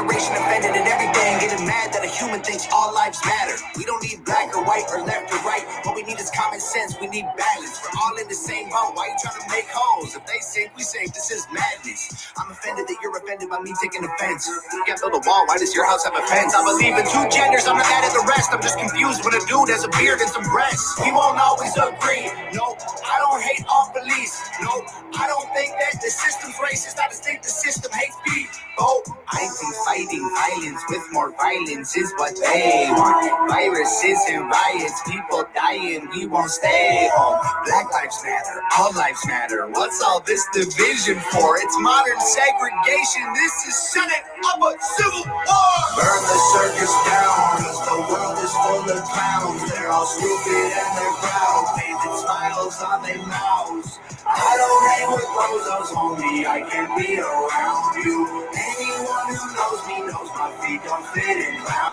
generation offended at everything, getting mad that a human thinks all lives matter. We don't need black or white or left or right. What we need is common sense. We need balance. We're all in the same boat. Why you trying to make holes? If they sink, we sink. This is madness. I'm offended that you're offended by me taking offense. You can't build a wall. Why does your house have a fence? I believe in two genders. I'm not mad at the rest. I'm just confused when a dude has a beard and some breasts. We won't always agree. No, I don't hate all police. No, I don't think that the system's racist. I just think the system hates people. I think fighting violence with more violence is what they want. Viruses and riots, people dying, we won't stay home. Black lives matter, all lives matter. What's all this division for? It's modern segregation. This is setting up a civil war. Burn the circus down, cause the world is full of clowns. They're all stupid and they're proud, painted smiles on their mouths. I don't hang with bozos, homie, I can't be around you. Anyone who knows me knows my feet don't fit in clown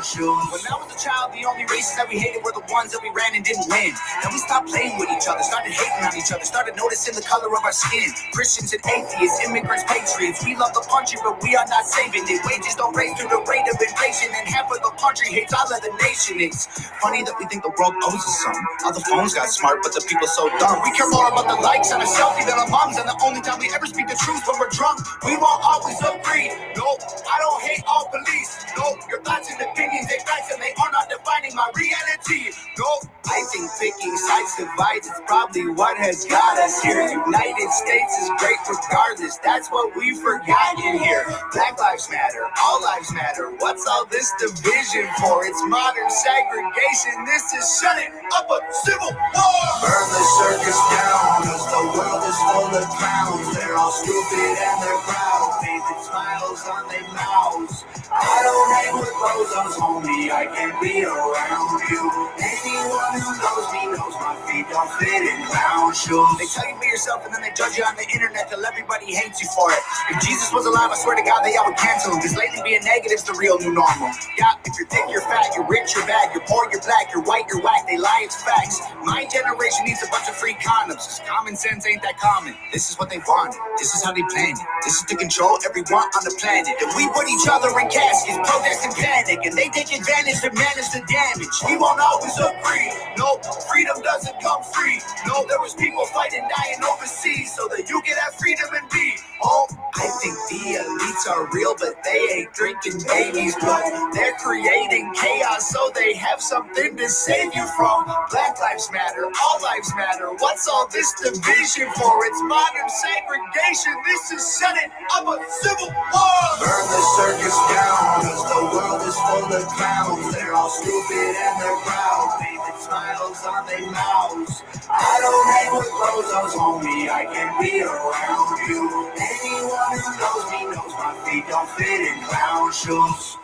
shoes. When I was a child, the only races that we hated were the ones that we ran and didn't win. Then we stopped playing with each other, started hating on each other, started noticing the color of our skin. Christians and atheists, immigrants, patriots, we love the country, but we are not saving it. Wages don't raise through the rate of inflation, and half of the country hates all of the nation. It's funny that we think the world owes us something. All the phones got smart, but the people so dumb. We care more about the likes on a selfie than our moms, and the only time we ever speak the truth when we're drunk. We won't always agree. No, I don't hate all police. No, your thoughts and opinions, they facts, and they are not defining my reality. No, I think picking sides divides. It's probably what has got us here. United States is great regardless. That's what we've forgotten here. Black lives matter, all lives matter. What's all this division for? It's modern segregation. This is shutting up a civil war. Burn the circus down, cause the world is full of clowns. They're all stupid and they're proud, painted smiles on their mouths. I don't hang with bozos, homie, I can't be around you. Anyone who knows me knows my feet don't fit in clown shoes. They tell you be yourself and then they judge you on the internet till everybody hates you for it. If Jesus was alive, I swear to God, they all would cancel him, cause lately being negative's the real new normal. Yeah, if you're thick, you're fat, you're rich, you're bad, you're poor, you're black, you're white, you're whack, they lie, it's facts. My generation needs a bunch of free condoms, cause common sense ain't that common. This is what they wanted, this is how they planned it. This is to control everyone on the planet. If we put each other in caskets, protest and panic, and they take advantage to manage the damage. We won't always agree. No, freedom doesn't come free. No, there was people fighting, dying overseas so that you can have freedom and be. Oh, I think the elites are real, but they ain't drinking babies' blood. They're creating chaos so they have something to save you from. Black lives matter, all lives matter. What's all this division for? It's modern segregation. This is setting up a civil war. Burn the circus down, cause the world is full of clowns. They're all stupid and they're proud, painted smiles on their mouths. I don't hang with bozos, homie, I can't be around you. Anyone who knows me knows my feet don't fit in clown shoes.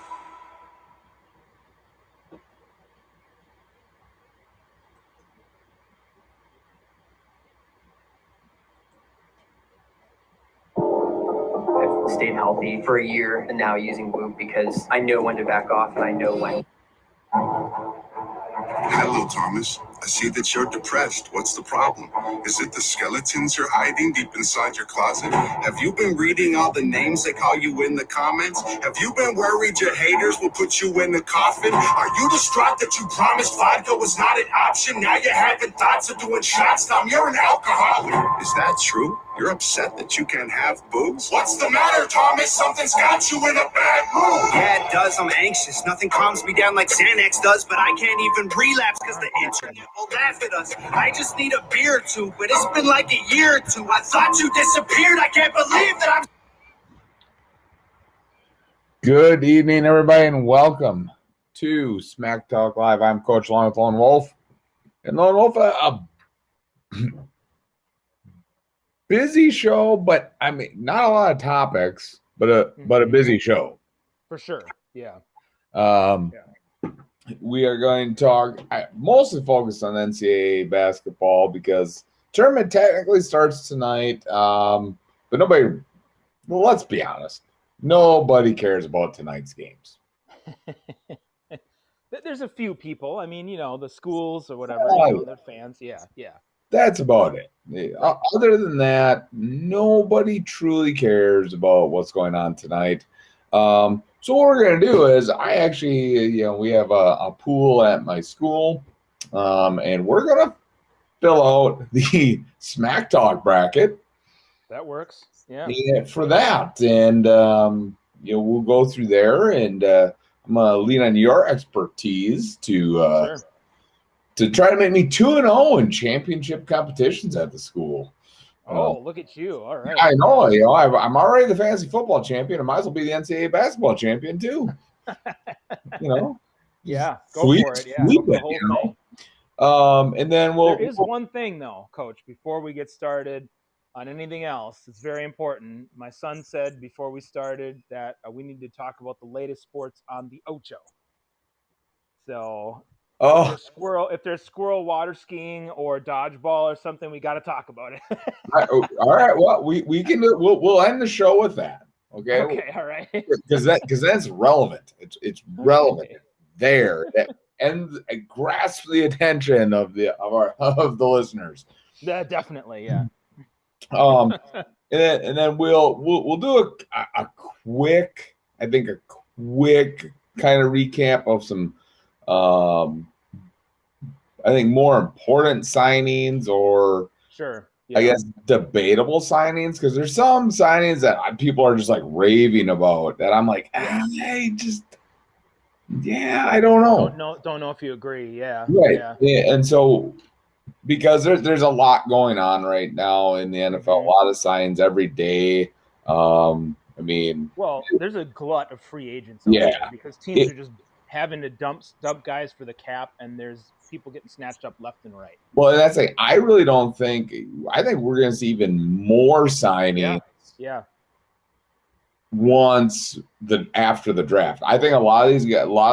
I've stayed healthy for a year and now using Whoop because I know when to back off and I know when. Hello, Thomas. I see that you're depressed. What's the problem? Is it the skeletons you're hiding deep inside your closet? Have you been reading all the names they call you in the comments? Have you been worried your haters will put you in the coffin? Are you distraught that you promised vodka was not an option? Now you're having thoughts of doing shots. Tom, you're an alcoholic. Is that true? You're upset that you can't have booze? What's the matter, Thomas? Something's got you in a bad mood. Yeah, it does. I'm anxious. Nothing calms me down like Xanax does, but I can't even relapse because the internet will laugh at us. I just need a beer or two, but it's been like a year or two. I thought you disappeared. I can't believe that I'm... Good evening, everybody, and welcome to Smack Talk Live. I'm Coach along with Lone Wolf. And Lone Wolf, a busy show, but I mean, not a lot of topics, but a busy show. For sure, yeah. We are going to talk, mostly focused on NCAA basketball because tournament technically starts tonight, but nobody, well, let's be honest, nobody cares about tonight's games. There's a few people. I mean, you know, the schools or whatever, they're fans. Yeah. That's about it. Other than that, nobody truly cares about what's going on tonight. So what we're going to do is I actually, we have a pool at my school, and we're going to fill out the Smack Talk bracket. That works. Yeah. For that. And, we'll go through there, and I'm going to lean on your expertise to try to make me 2-0 in championship competitions at the school. Oh, look at you. All right. I know. I'm already the fantasy football champion. I might as well be the NCAA basketball champion too. Yeah, go for it. Yeah, the whole thing. And then there is one thing though, Coach, before we get started on anything else. It's very important. My son said before we started that we need to talk about the latest sports on the Ocho. So if there's squirrel water skiing or dodgeball or something, we got to talk about it. All right. Well, we can do. We'll end the show with that. Okay. Okay. All right. Because that's relevant. It's relevant there. And grasp the attention of the listeners. Yeah, definitely. Yeah. And then we'll do a quick kind of recap of some I think more important signings, or sure, yeah. I guess debatable signings, because there's some signings that people are just like raving about that I'm like, I don't know. Don't know if you agree. Yeah. Right. Yeah. And so because there's a lot going on right now in the NFL, a lot of signs every day. There's a glut of free agents out there because teams are just having to dump guys for the cap, and there's people getting snatched up left and right. Well, that's like, I really don't think. I think we're going to see even more signings. Yeah. After the draft, I think a lot of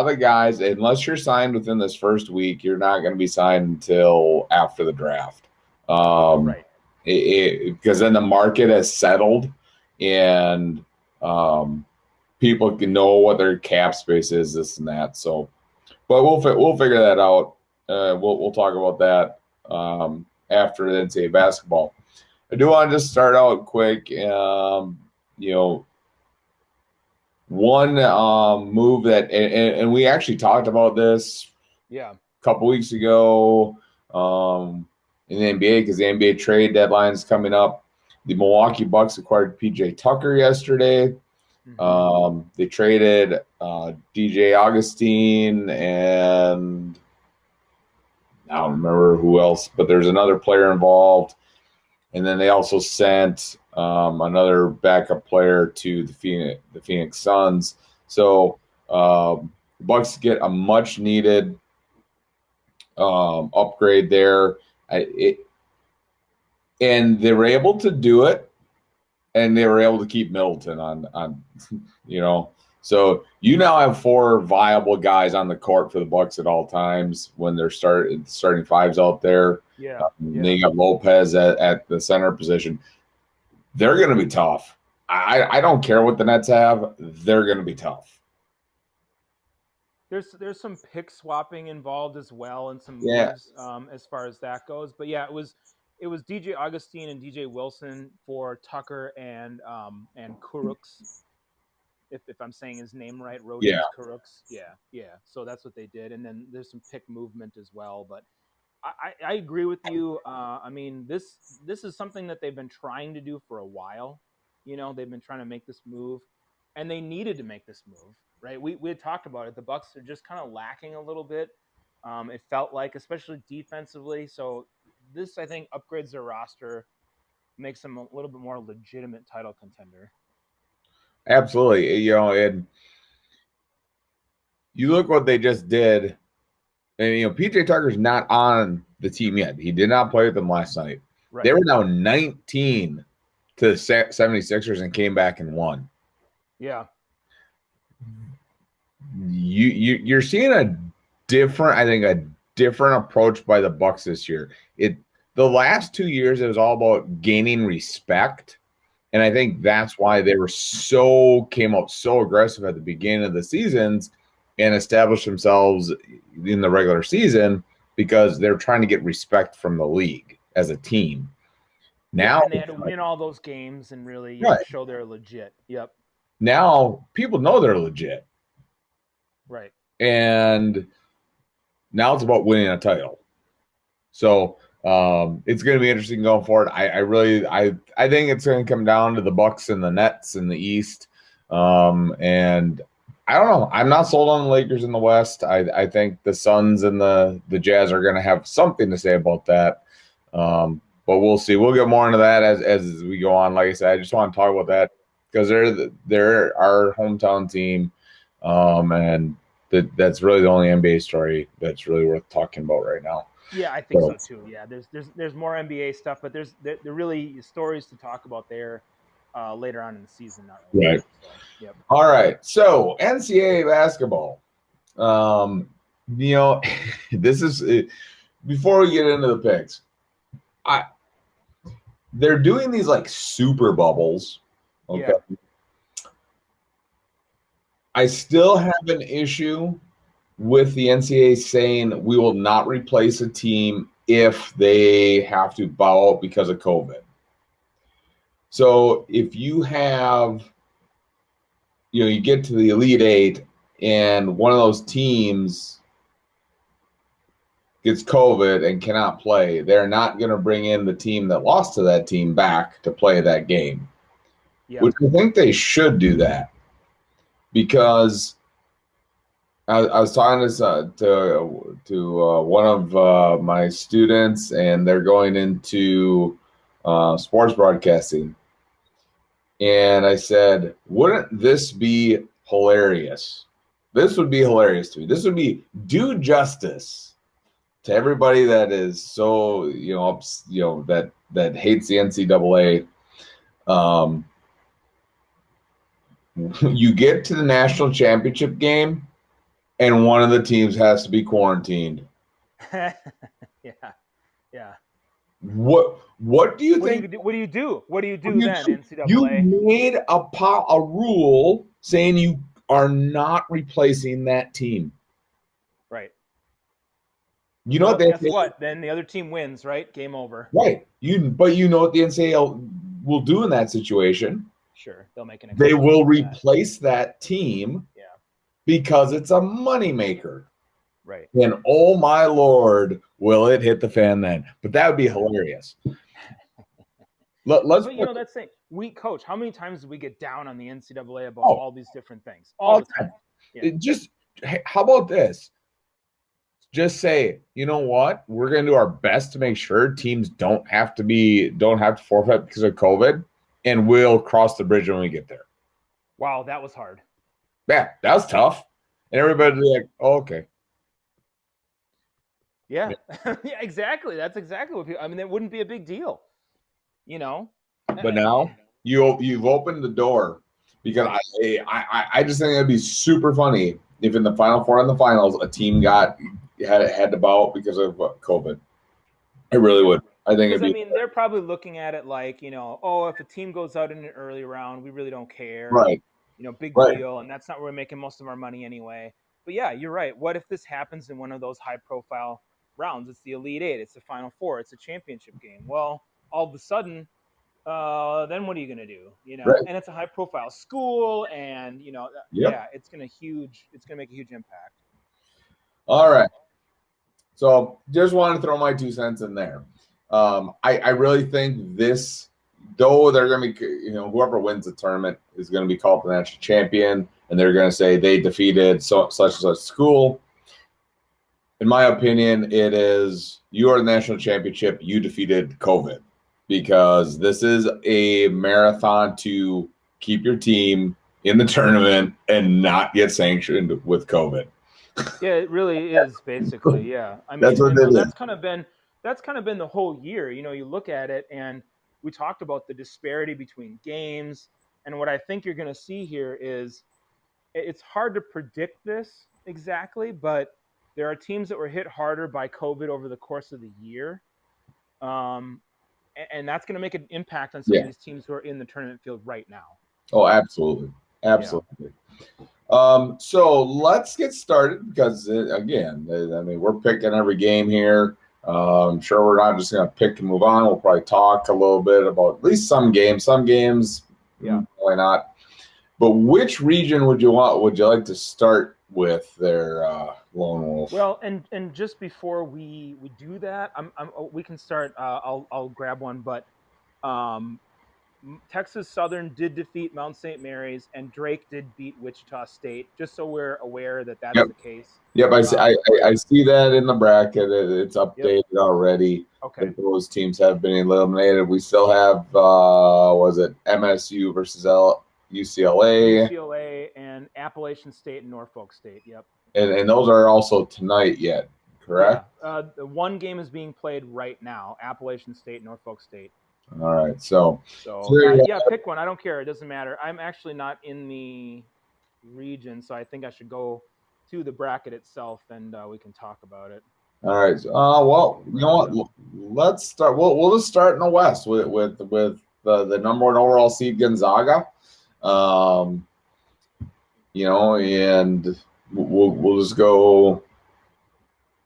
the guys, unless you're signed within this first week, you're not going to be signed until after the draft. Right. Because then the market has settled, and people can know what their cap space is, this and that. So, but we'll figure that out. We'll talk about that after the NCAA basketball. I do want to just start out quick. One move that, and we actually talked about this a couple weeks ago in the NBA, because the NBA trade deadline is coming up. The Milwaukee Bucks acquired PJ Tucker yesterday. They traded DJ Augustine, and I don't remember who else, but there's another player involved. And then they also sent another backup player to the Phoenix Suns. So the Bucks get a much needed upgrade there. And they were able to do it, and they were able to keep Middleton on. So you now have 4 viable guys on the court for the Bucks at all times when they're starting fives out there. They got Lopez at the center position. They're going to be tough. I don't care what the Nets have. They're going to be tough. There's some pick swapping involved as well, and some moves as far as that goes. But yeah, it was DJ Augustine and DJ Wilson for Tucker and Kurucs. If I'm saying his name right, Rodions Kurucs. Yeah. So that's what they did, and then there's some pick movement as well. But I agree with you. This is something that they've been trying to do for a while. They've been trying to make this move, and they needed to make this move, right? We had talked about it. The Bucks are just kind of lacking a little bit. It felt like, especially defensively. So this, I think, upgrades their roster, makes them a little bit more legitimate title contender. Absolutely. And you look what they just did. And, PJ Tucker's not on the team yet. He did not play with them last night. Right. They were now 19 to the 76ers and came back and won. Yeah. You're seeing a different approach by the Bucks this year. The last 2 years, it was all about gaining respect. And I think that's why they came out so aggressive at the beginning of the seasons and established themselves in the regular season, because they're trying to get respect from the league as a team. Now and they had to win all those games and really show they're legit. Yep. now people know they're legit. Right. And now it's about winning a title. So it's going to be interesting going forward. I think it's going to come down to the Bucks and the Nets in the East. And I don't know. I'm not sold on the Lakers in the West. I think the Suns and the Jazz are going to have something to say about that. But we'll see. We'll get more into that as we go on. Like I said, I just want to talk about that because they're our hometown team. And that's really the only NBA story that's really worth talking about right now. Yeah, I think so too. Yeah, there's more NBA stuff, but there really stories to talk about there later on in the season. Not really. Right. So, yep. All right. So NCAA basketball. This is before we get into the picks. They're doing these like super bubbles. Okay. Yeah. I still have an issue with the NCAA saying we will not replace a team if they have to bow out because of COVID. So if you have, you get to the Elite Eight and one of those teams gets COVID and cannot play, they're not going to bring in the team that lost to that team back to play that game. Yeah. Which I think they should do that. Because I was talking to one of my students, and they're going into sports broadcasting. And I said, wouldn't this be hilarious? This would be hilarious to me. This would be do justice to everybody that is so, that hates the NCAA. You get to the national championship game, and one of the teams has to be quarantined. Yeah. What do you think? What do you do? What do you do then, NCAA? You made a rule saying you are not replacing that team. Right. You know what? Guess what? Then the other team wins, right? Game over. Right. But you know what the NCAA will do in that situation? Sure, they'll make an. They will replace that team. Yeah. Because it's a moneymaker. Right. And oh my Lord, will it hit the fan then? But that would be hilarious. But that's the thing. Coach, how many times do we get down on the NCAA about all these different things? All the time. Yeah. How about this? Just say, you know what? We're going to do our best to make sure teams don't have to forfeit because of COVID, and we'll cross the bridge when we get there. Wow, that was hard. Yeah, that was tough. And everybody would be like, oh, okay. Yeah. Yeah, exactly. That's exactly what people, it wouldn't be a big deal, But now you've opened the door, because I just think it'd be super funny if in the Final Four and the finals a team had to bow out because of COVID. It really would. I think they're probably looking at it like, if a team goes out in an early round, we really don't care. Right. Big deal, and that's not where we're making most of our money anyway. But yeah, you're right. What if this happens in one of those high-profile rounds? It's the Elite Eight. It's the Final Four. It's a championship game. Well, all of a sudden, then what are you going to do? Right. And it's a high-profile school, and yeah, it's going to make a huge impact. All right. So just wanted to throw my 2 cents in there. I really think this. Though they're going to be, whoever wins the tournament is going to be called the national champion, and they're going to say they defeated such and such school. In my opinion, it is you are the national championship. You defeated COVID, because this is a marathon to keep your team in the tournament and not get sanctioned with COVID. Yeah, it really is basically. Yeah, that's what it is. That's kind of been the whole year. You look at it, and we talked about the disparity between games, and what I think you're going to see here is it's hard to predict this exactly, but there are teams that were hit harder by COVID over the course of the year, and that's going to make an impact on some of these teams who are in the tournament field right now. Oh, absolutely. Yeah. So let's get started, because again, we're picking every game here. I'm sure we're not just going to pick and move on. We'll probably talk a little bit about at least some games. Some games, yeah, why not? But which region would you like to start with there, Lone Wolf? Well, and just before we do that, we can start. I'll grab one, but Texas Southern did defeat Mount St. Mary's, and Drake did beat Wichita State. Just so we're aware that that's Yep. the case. Yep, I see that in the bracket. It's updated already. Okay. Those teams have been eliminated. We still have was it MSU versus UCLA? UCLA and Appalachian State and Norfolk State. Yep. And those are also tonight yet, correct? Yeah. The one game is being played right now. Appalachian State, Norfolk State. All right. So yeah, pick one. I don't care. It doesn't matter. I'm actually not in the region, so I think I should go to the bracket itself, and we can talk about it. All right. Well, you know what? Let's start. We'll just start in the West with the number one overall seed Gonzaga. You know, and we'll just go.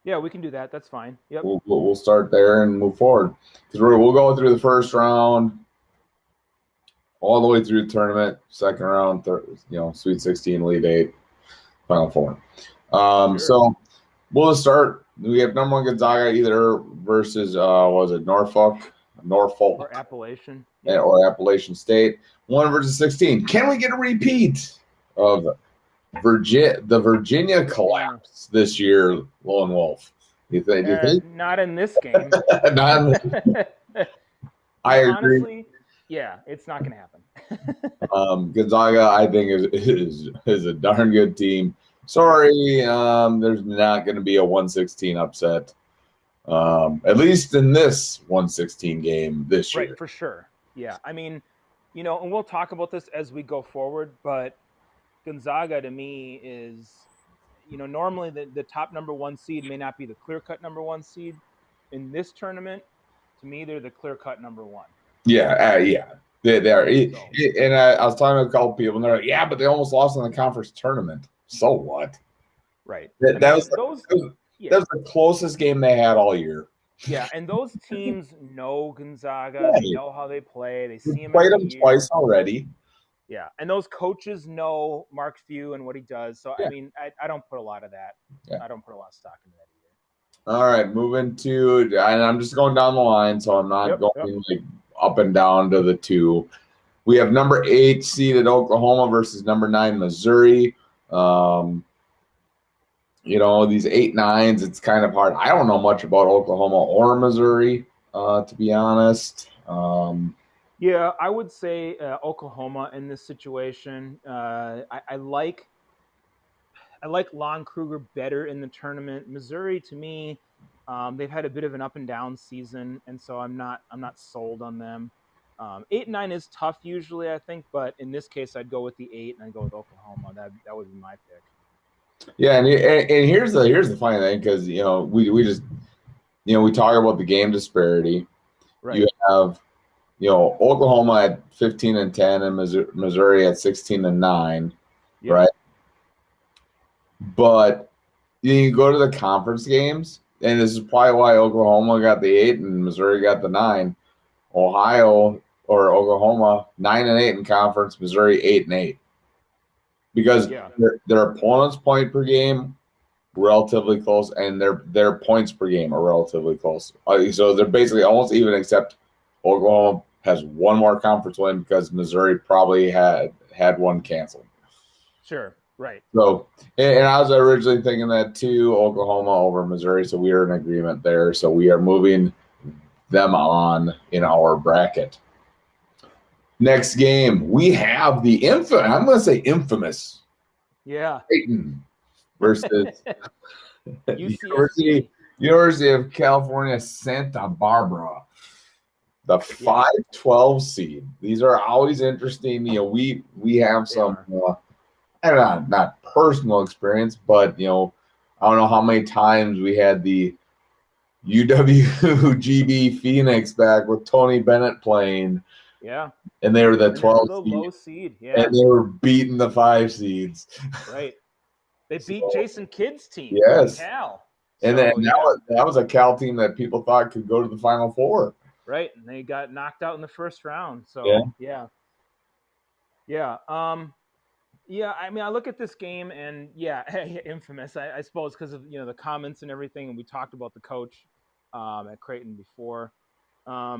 Yeah, we can do that. That's fine. Yep. We'll start there and move forward because we'll go through the first round, all the way through the tournament, second round, third, Sweet 16, Elite 8, Final Four. Sure. So we'll just start. We have number one Gonzaga either versus Norfolk or Appalachian, or Appalachian State, 1 versus 16. Can we get a repeat of the Virginia collapse this year, Lone Wolf? Do you think? Not in this game. I agree. Honestly, yeah, it's not going to happen. Gonzaga, I think, is a darn good team. Sorry, there's not going to be a 116 upset, at least in this 116 game this year. Right, for sure. Yeah, I mean, and we'll talk about this as we go forward, but Gonzaga to me is, normally the top number one seed may not be the clear-cut number one seed. In this tournament, to me, they're the clear-cut number one. Yeah, they are. And I was talking to a couple people, and they're like, yeah, but they almost lost in the conference tournament. So what? Right. That was the closest game they had all year. Yeah, and those teams know Gonzaga. They know how they play. They see him. Played them twice already. Yeah, and those coaches know Mark Few and what he does. So, I mean, I don't put a lot of that. Yeah. I don't put a lot of stock into that either. All right, moving to, and I'm just going down the line, so I'm not going like up and down to the two. We have number 8 seeded Oklahoma versus number 9 Missouri. These 8-9s, it's kind of hard. I don't know much about Oklahoma or Missouri, to be honest. Yeah, I would say Oklahoma in this situation. I like Lon Kruger better in the tournament. Missouri, to me, they've had a bit of an up and down season, and so I'm not sold on them. 8-9 is tough usually, I think, but in this case, I'd go with the 8 and I'd go with Oklahoma. That would be my pick. Yeah, and here's the funny thing, because we just we talk about the game disparity. Right. You have Oklahoma at 15-10 and Missouri at 16-9, right? But you go to the conference games, and this is probably why Oklahoma got the 8 and Missouri got the 9. Ohio or Oklahoma 9-8 in conference, Missouri 8-8. Because their opponent's point per game relatively close, and their points per game are relatively close. So they're basically almost even, except Oklahoma has one more conference win because Missouri probably had one canceled. Sure, right. So, and I was originally thinking that too, Oklahoma over Missouri. So we are in agreement there. So we are moving them on in our bracket. Next game, we have the I'm going to say infamous. Yeah. Creighton versus University of California, Santa Barbara, the 5-12 seed. These are always interesting. We have some, not personal experience, but I don't know how many times we had the UWGB Phoenix back with Tony Bennett playing. Yeah. And they were the 12 low seed. Yeah. And they were beating the 5 seeds. Right. They beat Jason Kidd's team. Yes. Cal. And that was a Cal team that people thought could go to the Final Four. Right. And they got knocked out in the first round. So yeah. Yeah, I mean, I look at this game and yeah, infamous. I suppose because of the comments and everything, and we talked about the coach at Creighton before. I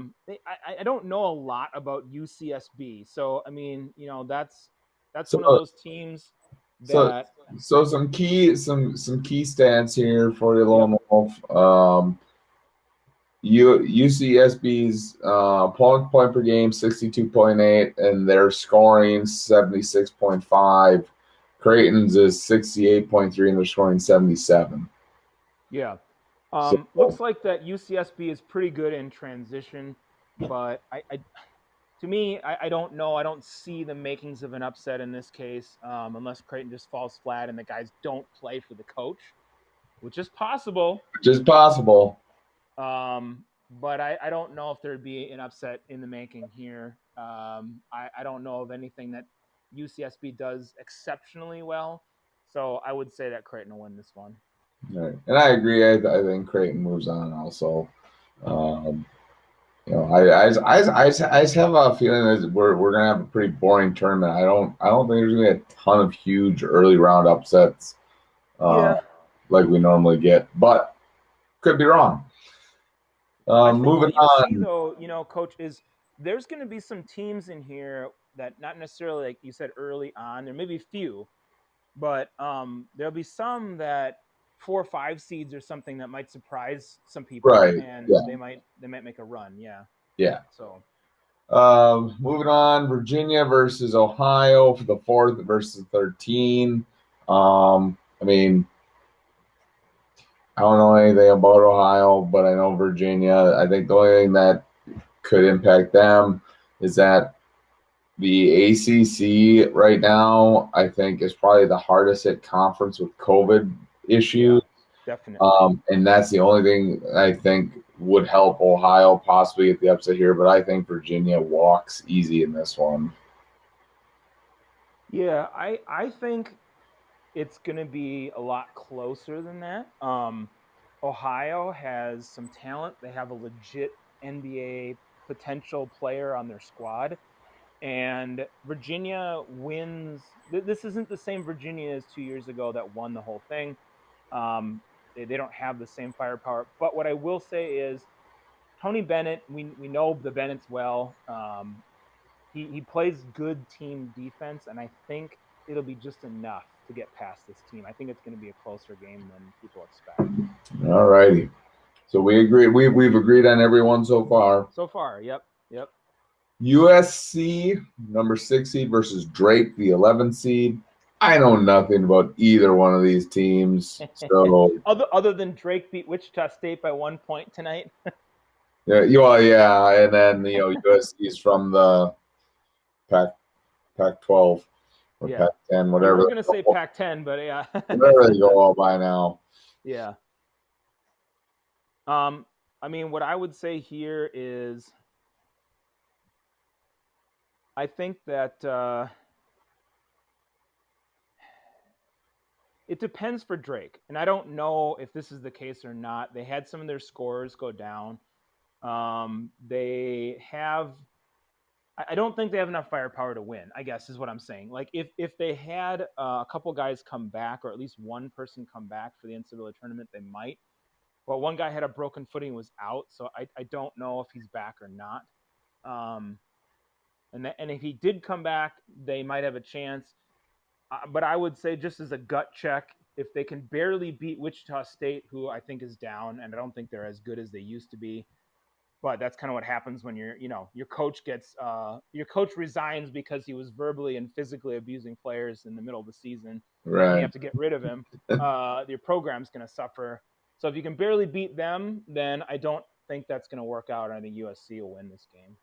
don't know a lot about UCSB, so I mean, that's one of So those teams so that so some key stats here for the yep, Lone Wolf. UCSB's point per game 62.8, and their scoring 76.5. Creighton's is 68.3, and they're scoring 77. yeah. So Looks like that UCSB is pretty good in transition, but to me, I don't know. I don't see the makings of an upset in this case, unless Creighton just falls flat and the guys don't play for the coach, which is possible. just possible. But I don't know if there'd be an upset in the making here. I don't know of anything that UCSB does exceptionally well. So I would say that Creighton will win this one. Right. And I agree. I think Creighton moves on also. Um, I just have a feeling that we're gonna have a pretty boring tournament. I don't think there's gonna be a ton of huge early round upsets uh, Yeah, like we normally get, but could be wrong. I think Moving what you'll see on. though, Coach, is there's going to be some teams in here that not necessarily like you said early on. There may be few, but there'll be some that 4 or 5 seeds or something that might surprise some people, Right. and Yeah. they might make a run. Yeah. Yeah. So Moving on. Virginia versus Ohio for the 4th versus 13. I mean, I don't know anything about Ohio, but I know Virginia. I think the only thing that could impact them is that the ACC right now, I think, is probably the hardest hit conference with COVID yeah, issues. definitely. And that's the only thing I think would help Ohio possibly get the upset here. But I think Virginia walks easy in this one. Yeah, I think it's going to be a lot closer than that. Ohio has some talent. They have a legit NBA potential player on their squad. And Virginia wins. This isn't the same Virginia as 2 years ago that won the whole thing. They don't have the same firepower. But what I will say is Tony Bennett, we know the Bennetts well. He plays good team defense, and I think it'll be just enough to get past this team. I think it's going to be a closer game than people expect. All righty. So we agree. We've agreed on everyone so far. So far, yep. USC number 6 seed versus Drake the 11 seed. I know nothing about either one of these teams. So other than Drake beat Wichita State by 1 point tonight. yeah, and then USC is from the Pac-12 or Yeah. Pac-10, I whatever. was going to say Pac-10, but yeah. Whatever they go all by now. Yeah. I mean, what I would say here is I think that it depends for Drake. And I don't know if this is the case or not. They had some of their scores go down. They have I don't think they have enough firepower to win, I guess is what I'm saying. Like if they had a couple guys come back, or at least one person come back for the NCAA tournament, they might. Well, one guy had a broken foot and was out, so I don't know if he's back or not. And if he did come back, they might have a chance. But I would say, just as a gut check, if they can barely beat Wichita State, who I think is down, and I don't think they're as good as they used to be. But that's kind of what happens when your coach resigns because he was verbally and physically abusing players in the middle of the season. Right. And you have to get rid of him. Your program's going to suffer. So if you can barely beat them, then I don't think that's going to work out. I think USC will win this game.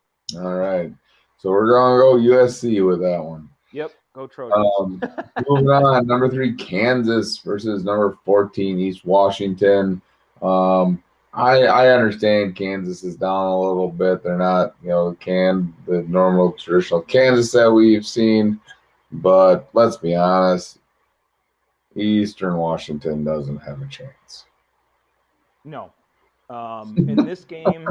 All right. So we're going to go USC with that one. Yep. Go Trojans. Moving on, number 3, Kansas versus number 14, East Washington. I understand Kansas is down a little bit. They're not, the normal traditional Kansas that we've seen. But let's be honest, Eastern Washington doesn't have a chance. No. In this game,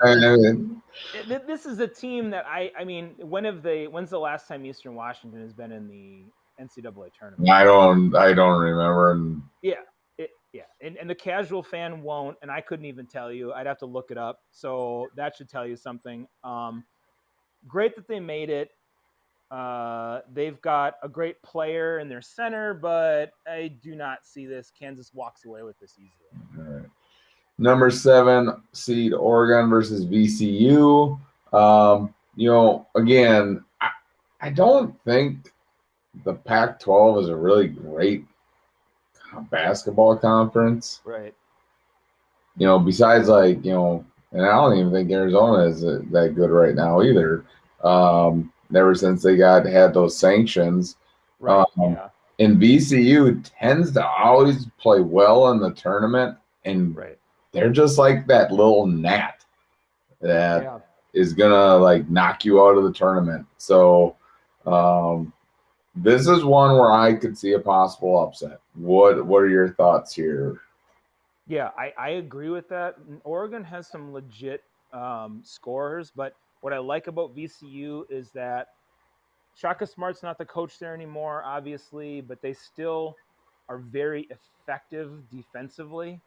And this is a team that I mean, when's the last time Eastern Washington has been in the NCAA tournament? I don't remember. And Yeah, and the casual fan won't, and I couldn't even tell you. I'd have to look it up. So that should tell you something. Great that they made it. They've got a great player in their center, but I do not see this. Kansas walks away with this easily. all right. Number 7 seed Oregon versus VCU. Again, I don't think the Pac-12 is a really great basketball conference. Right. Besides and I don't even think Arizona is that good right now either. Ever since they had those sanctions. Right. Yeah. And VCU tends to always play well in the tournament, and Right. they're just like that little gnat that is gonna knock you out of the tournament. So this is one where I could see a possible upset. What are your thoughts here? Yeah, I agree with that. Oregon has some legit scorers, but what I like about VCU is that Shaka Smart's not the coach there anymore, obviously, but they still are very effective defensively.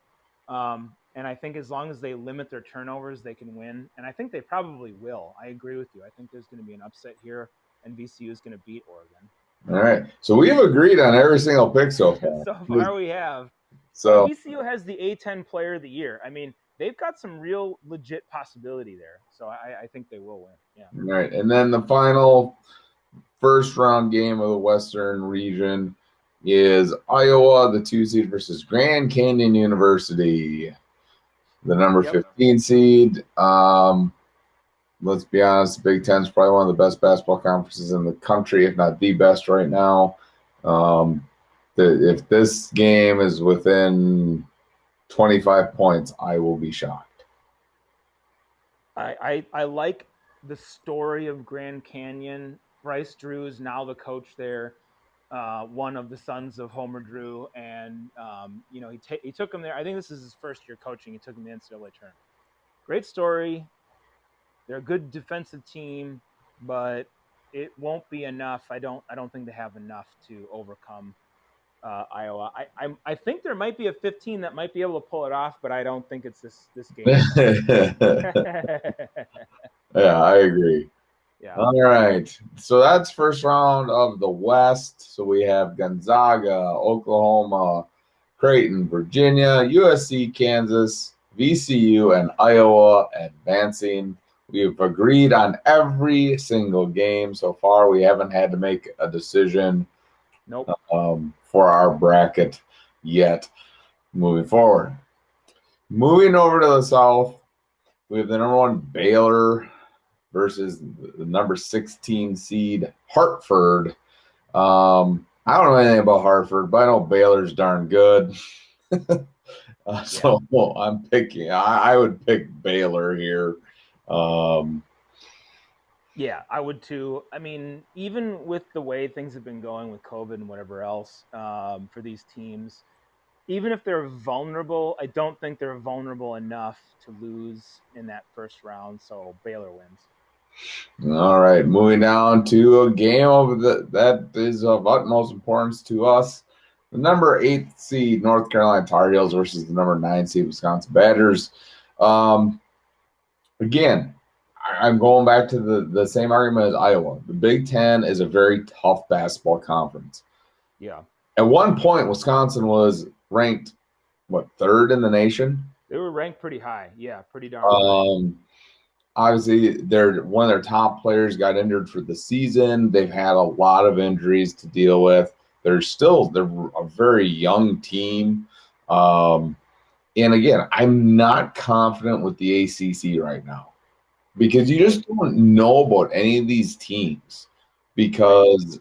And I think as long as they limit their turnovers, they can win. And I think they probably will. I agree with you. I think there's going to be an upset here, and VCU is going to beat Oregon. All right. So we've agreed on every single pick so far. So far we have. So and VCU has the A10 player of the year. I mean, they've got some real legit possibility there. So I think they will win. Yeah. All right. And then the final first round game of the Western region is Iowa, the 2 seed, versus Grand Canyon University, the number 15 seed. Let's be honest, the Big Ten is probably one of the best basketball conferences in the country, if not the best right now. If this game is within 25 points, I will be shocked. I like the story of Grand Canyon. Bryce Drew is now the coach there, one of the sons of Homer Drew, and he took him there. I think this is his first year coaching. He took him to the NCAA tournament. Great story. They're a good defensive team, but it won't be enough. I don't think they have enough to overcome Iowa. I think there might be a 15 that might be able to pull it off, but I don't think it's this game. Yeah, I agree. Yeah. All right. So that's first round of the West. So we have Gonzaga, Oklahoma, Creighton, Virginia, USC, Kansas, VCU, and Iowa advancing. We've agreed on every single game so far. We haven't had to make a decision for our bracket yet. Moving forward. Moving over to the South, we have the number 1 Baylor versus the number 16 seed Hartford. I don't know anything about Hartford, but I know Baylor's darn good. So I'm picking. I would pick Baylor here. Yeah, I would too. I mean, even with the way things have been going with COVID and whatever else for these teams, even if they're vulnerable, I don't think they're vulnerable enough to lose in that first round. So Baylor wins. All right, moving down to a game that is of utmost importance to us. The number 8 seed North Carolina Tar Heels versus the number 9 seed Wisconsin Badgers. Again, I'm going back to the same argument as Iowa. The Big Ten is a very tough basketball conference. Yeah. At one point, Wisconsin was ranked, 3rd in the nation? They were ranked pretty high. Yeah, pretty darn high. Obviously, one of their top players got injured for the season. They've had a lot of injuries to deal with. They're a very young team. And again, I'm not confident with the ACC right now because you just don't know about any of these teams because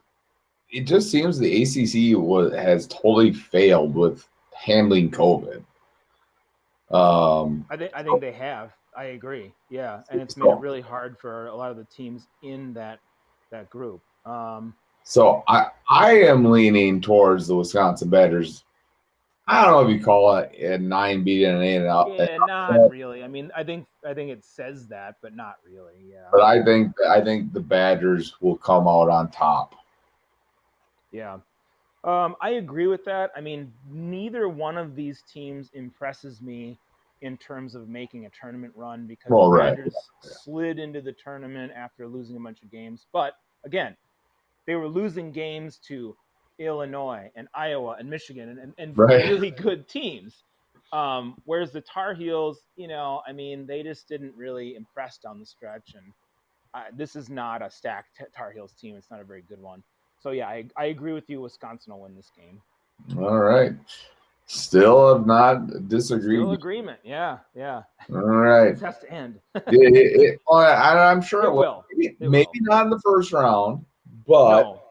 it just seems the ACC has totally failed with handling COVID. I think they have. I agree. Yeah, and it's made it really hard for a lot of the teams in that group. So I am leaning towards the Wisconsin Badgers. I don't know if you call it a 9 beating an 8 and out. Yeah, not really. I mean, I think it says that, but not really. Yeah. But I think the Badgers will come out on top. Yeah. I agree with that. I mean, neither one of these teams impresses me in terms of making a tournament run because the Badgers slid into the tournament after losing a bunch of games. But again, they were losing games to Illinois and Iowa and Michigan and really good teams. Whereas the Tar Heels, I mean, they just didn't really impress down the stretch. And this is not a stacked Tar Heels team. It's not a very good one. So, yeah, I agree with you. Wisconsin will win this game. All right. Still have not disagreed. Still agreement. Yeah. All right. This has to end. I'm sure it will. Maybe not in the first round, but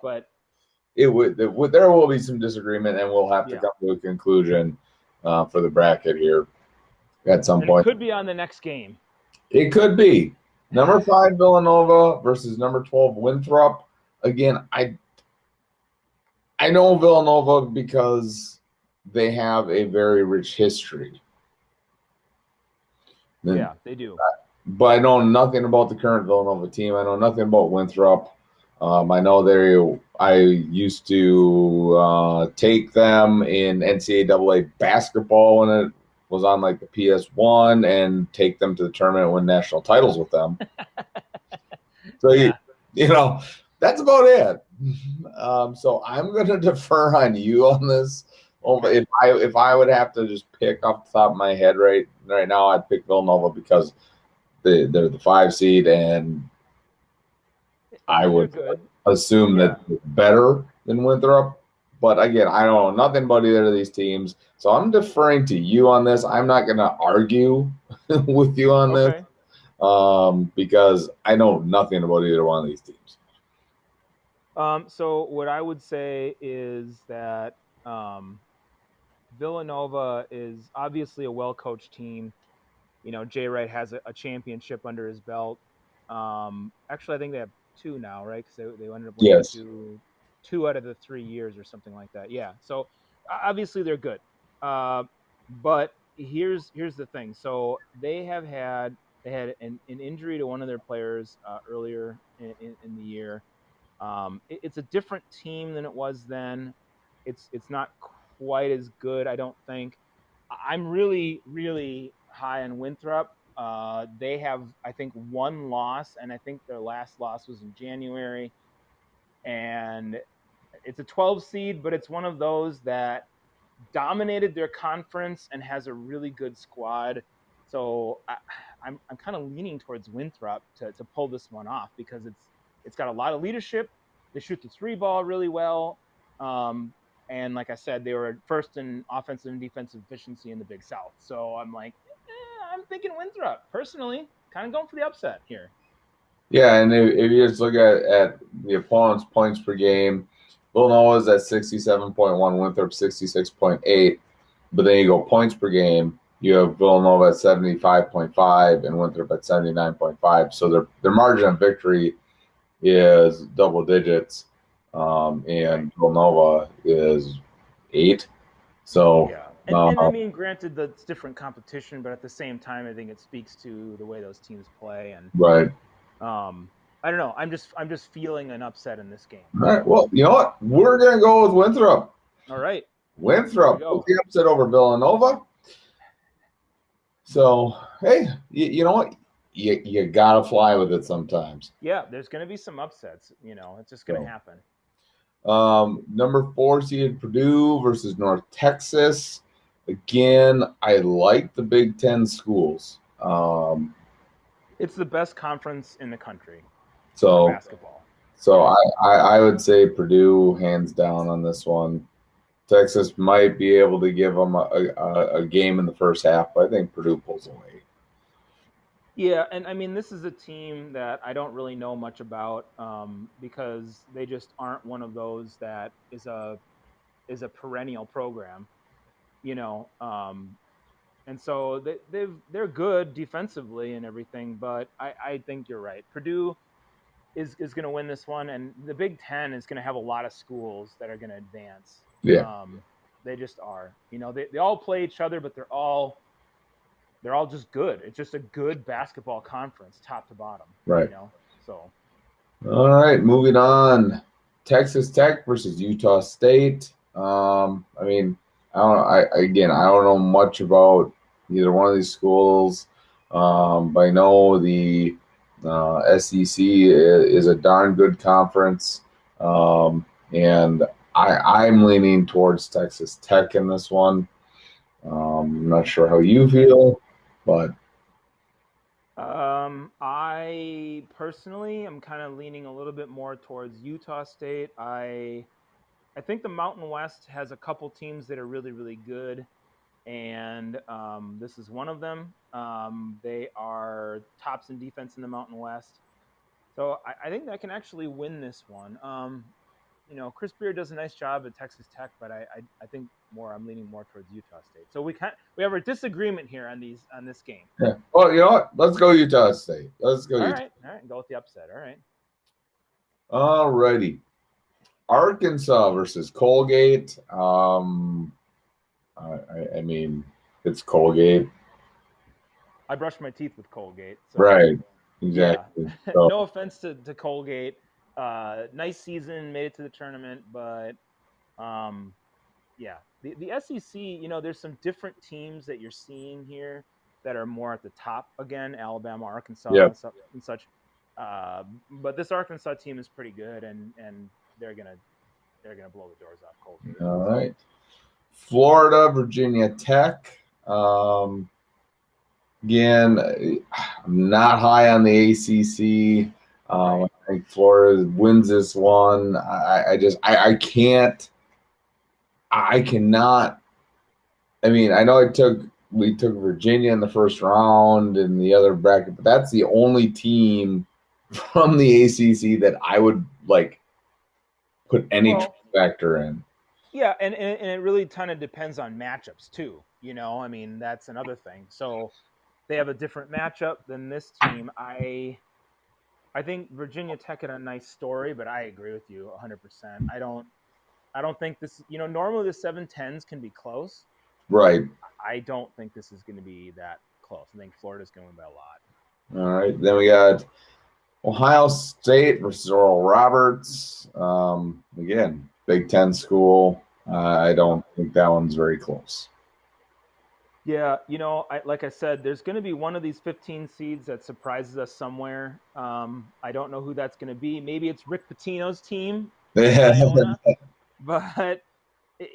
it would. There will be some disagreement, and we'll have to come to a conclusion for the bracket here at some point. It could be on the next game. It could be number 5 Villanova versus number 12 Winthrop. Again, I know Villanova because they have a very rich history. Yeah, they do. But I know nothing about the current Villanova team. I know nothing about Winthrop. I know I used to take them in NCAA basketball when it was on like the PS1 and take them to the tournament and win national titles with them. So, you know, that's about it. So I'm going to defer on you on this. If I would have to just pick off the top of my head right now, I'd pick Villanova because they're the 5 seed, and I would assume that they're better than Winthrop. But again, I don't know nothing about either of these teams, so I'm deferring to you on this. I'm not going to argue with you on this because I know nothing about either one of these teams. So what I would say is that Villanova is obviously a well-coached team. You know, Jay Wright has a championship under his belt. Actually, I think they have 2 now, right? Because they ended up winning 2 out of the 3 years or something like that. Yeah. So obviously they're good. But here's the thing. So they had an injury to one of their players earlier in the year. It's a different team than it was then. It's not quite as good, I don't think. I'm really, really high on Winthrop. They have, I think, 1 loss, and I think their last loss was in January. And it's a 12 seed, but it's one of those that dominated their conference and has a really good squad. So I'm kind of leaning towards Winthrop to pull this one off because it's got a lot of leadership. They shoot the 3 ball really well. And like I said, they were first in offensive and defensive efficiency in the Big South. So I'm like, I'm thinking Winthrop. Personally, kind of going for the upset here. Yeah, and if you just look at the opponent's points per game, Villanova's at 67.1, Winthrop 66.8. But then you go points per game, you have Villanova at 75.5 and Winthrop at 79.5. So their margin of victory is double digits, and Villanova is 8. So and I mean, granted, that's different competition, but at the same time, I think it speaks to the way those teams play. And I don't know. I'm just feeling an upset in this game. All right. Well, you know what? We're gonna go with Winthrop. All right. Winthrop with the upset over Villanova. So hey, you know what? You gotta fly with it sometimes. Yeah, there's gonna be some upsets. You know, it's just gonna happen. Number 4 seeded Purdue versus North Texas. Again, I like the Big Ten schools. It's the best conference in the country. So basketball. So I would say Purdue hands down on this one. Texas might be able to give them a game in the first half, but I think Purdue pulls away. Yeah, and I mean, this is a team that I don't really know much about because they just aren't one of those that is a perennial program, you know. And so they're good defensively and everything, but I think you're right. Purdue is going to win this one, and the Big Ten is going to have a lot of schools that are going to advance. Yeah. They just are. They all play each other, but they're all just good. It's just a good basketball conference, top to bottom. Right. So. All right, moving on. Texas Tech versus Utah State. I mean, I don't. I don't know much about either one of these schools, but I know the SEC is a darn good conference, and I'm leaning towards Texas Tech in this one. I'm not sure how you feel, but I personally am kind of leaning a little bit more towards Utah State. I think the Mountain West has a couple teams that are really, really good, and this is one of them. They are tops in defense in the Mountain West, so I think that can actually win this one. Chris Beard does a nice job at Texas Tech, but I think I'm leaning more towards Utah State. So we have a disagreement here on this game. yeah. Well, you know what? Let's go Utah State. Let's go. All right, go with the upset. All right. Alrighty. Arkansas versus Colgate. I mean, it's Colgate. I brushed my teeth with Colgate. So, right. Exactly. Yeah. So, No offense to Colgate. Nice season, made it to the tournament, but yeah. The SEC, there's some different teams that you're seeing here that are more at the top again, Alabama, Arkansas, Yep. and such. But this Arkansas team is pretty good, and they're gonna blow the doors off Colgate. all right. Florida, Virginia Tech. Again, I'm not high on the ACC. Right. I think Florida wins this one. I can't. I cannot. I mean, I know we took Virginia in the first round in the other bracket, but that's the only team from the ACC that I would like put any factor in. Yeah, and it really kind of depends on matchups too. I mean, that's another thing. So they have a different matchup than this team. I think Virginia Tech had a nice story, but I agree with you 100%. I don't think this. Normally the 7-10s can be close. Right. I don't think this is going to be that close. I think Florida's going to win by a lot. All right. Then we got Ohio State versus Oral Roberts. Again, Big Ten school. I don't think that one's very close. Yeah, like I said, there's going to be one of these 15 seeds that surprises us somewhere. I don't know who that's going to be. Maybe it's Rick Pitino's team, Iona. But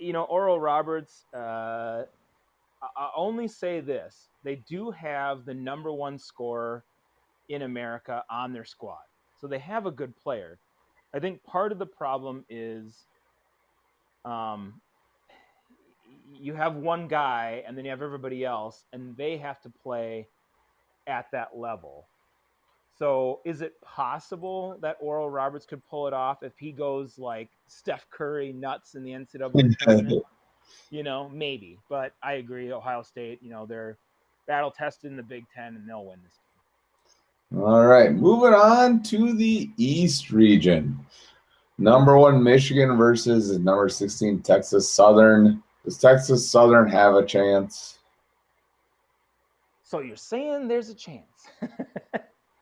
Oral Roberts. I'll only say this: they do have the number one scorer in America on their squad, so they have a good player. I think part of the problem is, you have one guy and then you have everybody else, and they have to play at that level. So is it possible that Oral Roberts could pull it off if he goes like Steph Curry nuts in the NCAA tournament? Maybe. But I agree. Ohio State, they're battle tested in the Big Ten, and they'll win this game. All right. Moving on to the East region. Number 1 Michigan versus number 16 Texas Southern. Does Texas Southern have a chance? So you're saying there's a chance?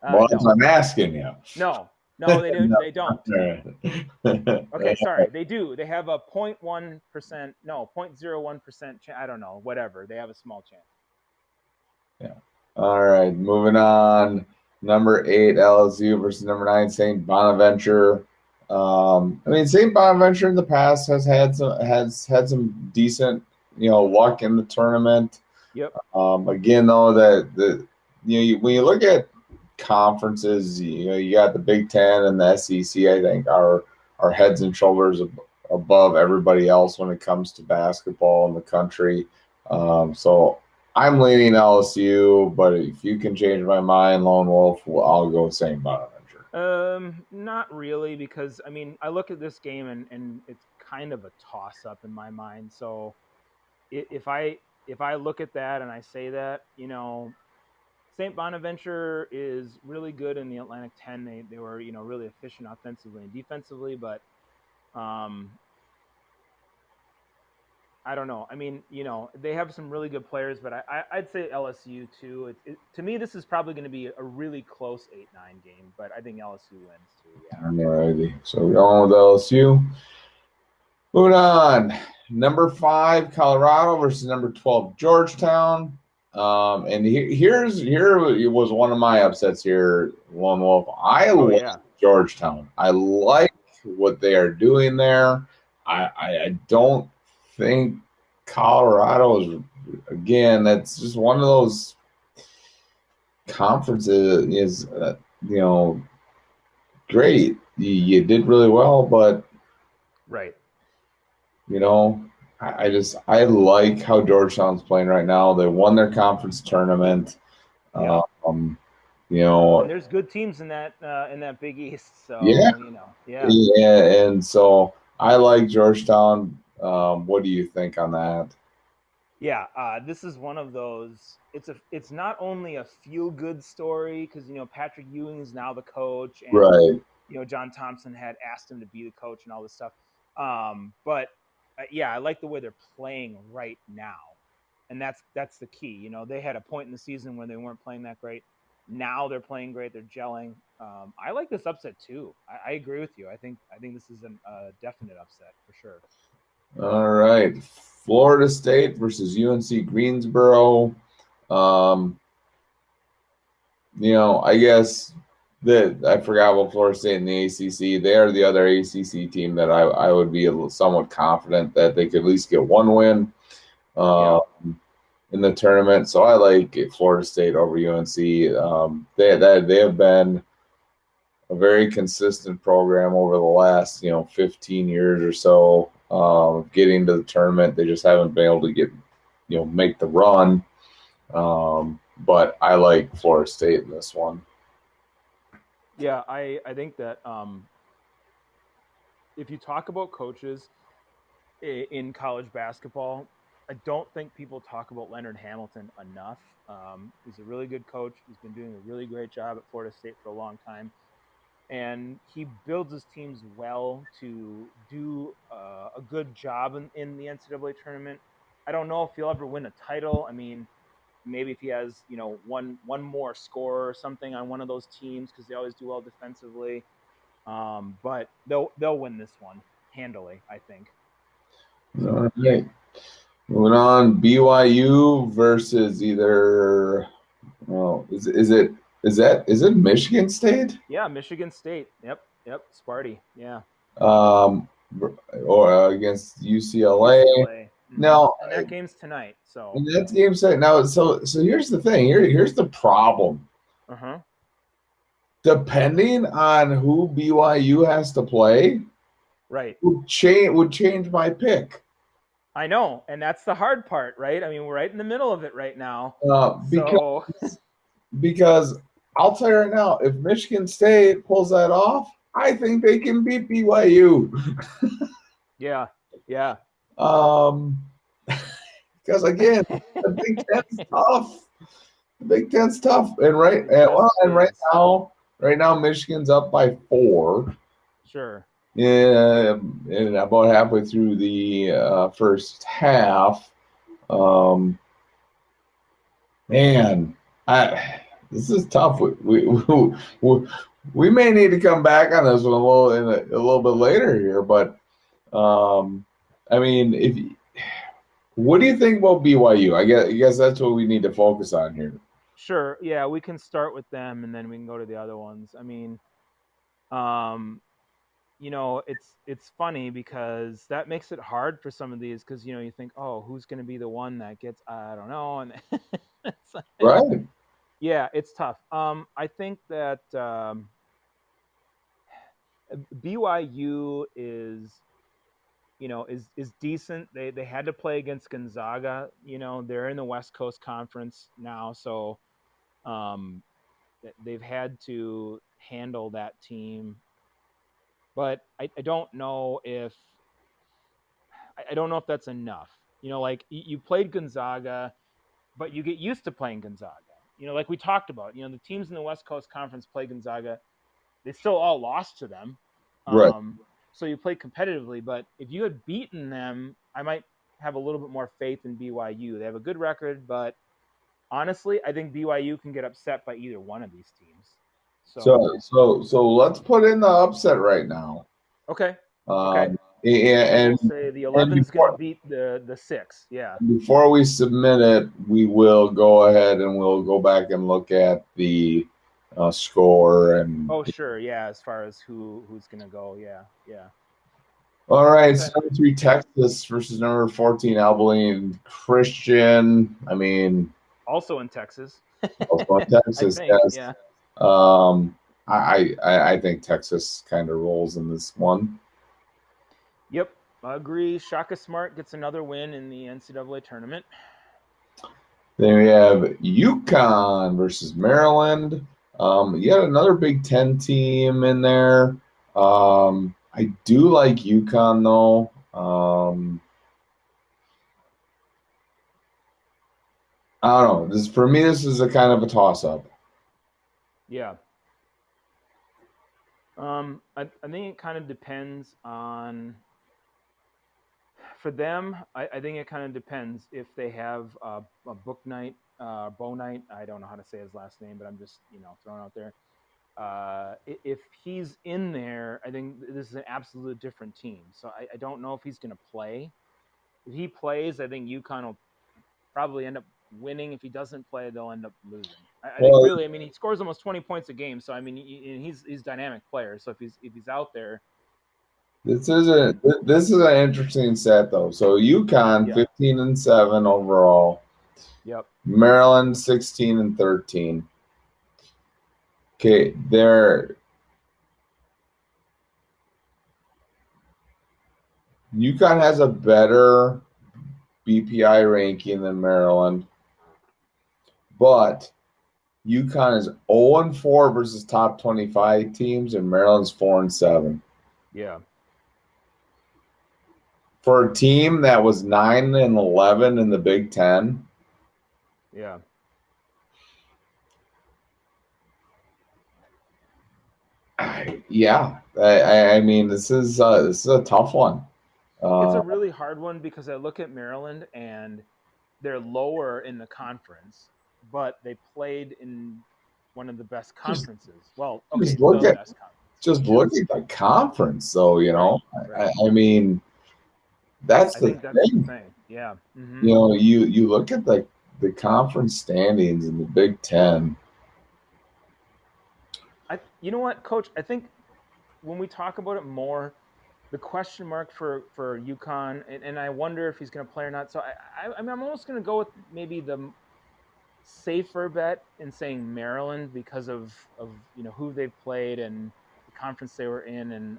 Well, no. I'm asking you. No, they don't. They don't. Okay, sorry. They do. They have a 0.1%. No, 0.01%. I don't know. Whatever. They have a small chance. Yeah. All right. Moving on. Number 8 LSU versus number 9 St. Bonaventure. I mean, St. Bonaventure in the past has had some decent, luck in the tournament. Yep. Again, though, when you look at conferences, you got the Big Ten and the SEC. I think are heads and shoulders above everybody else when it comes to basketball in the country. So I'm leaning LSU, but if you can change my mind, Lone Wolf, I'll go St. Bonaventure. Not really, because I mean, I look at this game and it's kind of a toss-up in my mind. So if I look at that and I say that, St. Bonaventure is really good in the Atlantic 10. They were, really efficient offensively and defensively, but I don't know. I mean, they have some really good players, but I'd say LSU too. To me, this is probably going to be a really close 8-9 game, but I think LSU wins too. Yeah. Alrighty. So we're going with LSU. Moving on. Number 5, Colorado versus number 12, Georgetown. And here was one of my upsets here, Lone Wolf. I like Georgetown. I like what they are doing there. I don't think Colorado is, again, that's just one of those conferences is, great. You did really well, but right. I like how Georgetown's playing right now. They won their conference tournament. Yeah. And there's good teams in that Big East. So yeah. And so I like Georgetown. What do you think on that? Yeah, this is one of those. It's not only a feel good story because Patrick Ewing is now the coach, and right. John Thompson had asked him to be the coach and all this stuff. But I like the way they're playing right now, and that's the key. They had a point in the season where they weren't playing that great. Now they're playing great. They're gelling. I like this upset too. I agree with you. I think this is a definite upset for sure. All right. Florida State versus UNC Greensboro. I guess that I forgot about Florida State in the ACC. They are the other ACC team that I would be somewhat confident that they could at least get one win in the tournament. So I like Florida State over UNC. They have been a very consistent program over the last 15 years or so. Getting to the tournament, they just haven't been able to get make the run. But I like Florida State in this one. Yeah, I think that if you talk about coaches in college basketball, I don't think people talk about Leonard Hamilton enough. He's a really good coach. He's been doing a really great job at Florida State for a long time. And he builds his teams well to do a good job in the NCAA tournament. I don't know if he'll ever win a title. I mean, maybe if he has one more score or something on one of those teams because they always do well defensively. But they'll win this one handily, I think. All right. Moving on, BYU versus either. Well, is it Michigan State? Yeah, Michigan State. Yep. Sparty. Yeah. Or against UCLA. Mm-hmm. Now, and that game's tonight. So. And that game's tonight. Now, so here's the thing. Here's the problem. Depending on who BYU has to play, right, would change my pick. I know, and that's the hard part, right? I mean, we're right in the middle of it right now. Because I'll tell you right now, if Michigan State pulls that off, I think they can beat BYU. yeah. Because again, the Big Ten's tough. The Big Ten's tough, and right now, Michigan's up by 4. Sure. Yeah, and about halfway through the first half. Man, this is tough. We may need to come back on this one a little bit later here, but I mean, what do you think about BYU? I guess that's what we need to focus on here. Sure. Yeah, we can start with them and then we can go to the other ones. I mean, it's funny because that makes it hard for some of these because you think, oh, who's going to be the one that gets? I don't know, and it's like, right. Yeah, it's tough. I think that BYU is decent. They had to play against Gonzaga. They're in the West Coast Conference now, so they've had to handle that team. But I don't know if that's enough. Like you played Gonzaga, but you get used to playing Gonzaga. Like we talked about. The teams in the West Coast Conference play Gonzaga. They still all lost to them. Right. So you play competitively, but if you had beaten them, I might have a little bit more faith in BYU. They have a good record, but honestly, I think BYU can get upset by either one of these teams. So let's put in the upset right now. Okay. And We'll say the 11's going to beat the 6. Yeah. Before we submit it, we will go ahead and we'll go back and look at the score and. Oh, sure. Yeah. As far as who's going to go. Yeah. Yeah. All right. So number 3 Texas versus number 14 Abilene Christian. I mean, also in Texas. Also in Texas. I think, yes. Yeah. I think Texas kind of rolls in this one. Yep, I agree. Shaka Smart gets another win in the NCAA tournament. Then we have UConn versus Maryland. You had another Big Ten team in there. I do like UConn though. I don't know. For me, this is a kind of a toss-up. Yeah. I think it kind of depends on. For them, I think it kind of depends if they have a book night, Bo Knight. I don't know how to say his last name, but I'm just throwing out there. If he's in there, I think this is an absolute different team. So I don't know if he's going to play. If he plays, I think UConn will probably end up winning. If he doesn't play, they'll end up losing. I think really, I mean, he scores almost 20 points a game. So I mean, he's a dynamic player. So if he's out there. This is an interesting set though. So UConn 15-7 overall. Yep. Maryland 16-13. Okay, UConn has a better BPI ranking than Maryland, but UConn is 0-4 versus top 25 teams, and Maryland's 4-7. Yeah. For a team that was 9-11 in the Big Ten. Yeah. Yeah. I mean, this is a tough one. It's a really hard one because I look at Maryland and they're lower in the conference, but they played in one of the best conferences. Well, okay, just look at best conference. Just look at the conference, though. Right. I mean. That's the thing. Yeah. Mm-hmm. You look at the conference standings in the Big Ten. You know what, Coach? I think when we talk about it more, the question mark for UConn, and I wonder if he's going to play or not. So I'm almost going to go with maybe the safer bet in saying Maryland because of who they've played and the conference they were in, and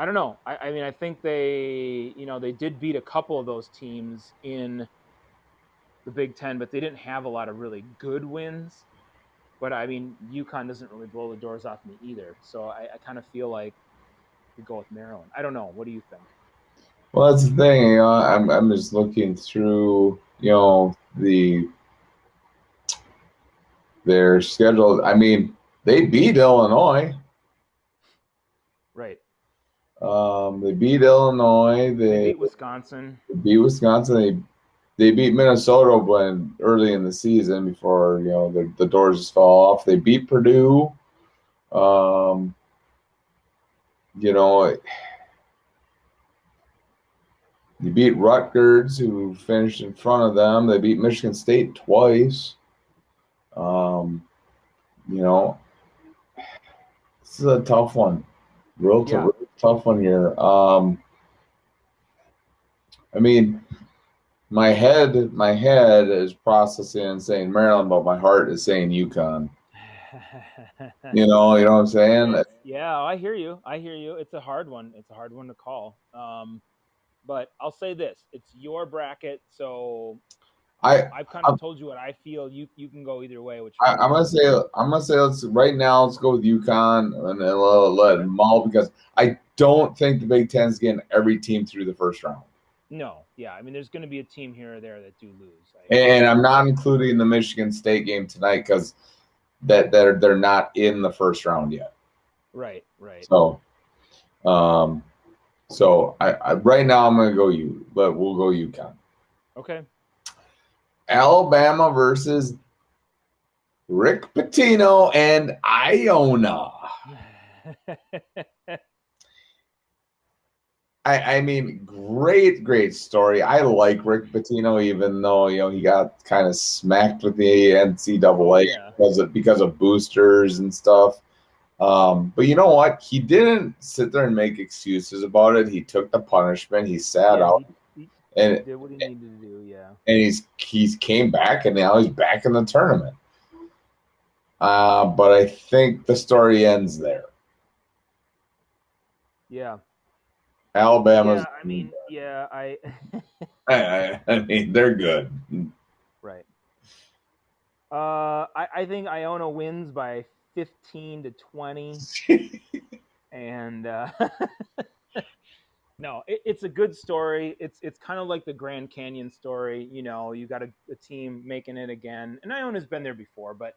I don't know. I mean, I think they did beat a couple of those teams in the Big Ten, but they didn't have a lot of really good wins. But I mean, UConn doesn't really blow the doors off me either. So I kind of feel like we go with Maryland. I don't know. What do you think? Well, that's the thing. I'm just looking through, their schedule. I mean, they beat Illinois. Right. They beat Illinois. They beat Wisconsin. They beat Minnesota early in the season before the doors just fell off. They beat Purdue. You beat Rutgers, who finished in front of them. They beat Michigan State twice. This is a tough one. Real tough one here. I mean, my head is processing and saying Maryland, but my heart is saying UConn. You know what I'm saying? Yeah, I hear you. It's a hard one. It's a hard one to call. But I'll say this: it's your bracket, so I've kind of told you what I feel. You can go either way. I'm gonna say let's go with UConn and then let them all, because I don't think the Big Ten's getting every team through the first round. No, yeah, I mean, there's going to be a team here or there that do lose. And I'm not including the Michigan State game tonight because they're not in the first round yet. Right. So, So I right now I'm going to go you, but we'll go UConn. Okay. Alabama versus Rick Pitino and Iona. I mean, great story. I like Rick Pitino, even though he got kind of smacked with the NCAA because of boosters and stuff. But you know what? He didn't sit there and make excuses about it. He took the punishment. He sat out, he and did what he needed to do. Yeah, and he's came back, and now he's back in the tournament. But I think the story ends there. Yeah. Alabama's. Yeah, I mean, I mean, they're good. Right. I think Iona wins by 15 to 20, and no, it's a good story. It's kind of like the Grand Canyon story. You got a team making it again, and Iona's been there before, but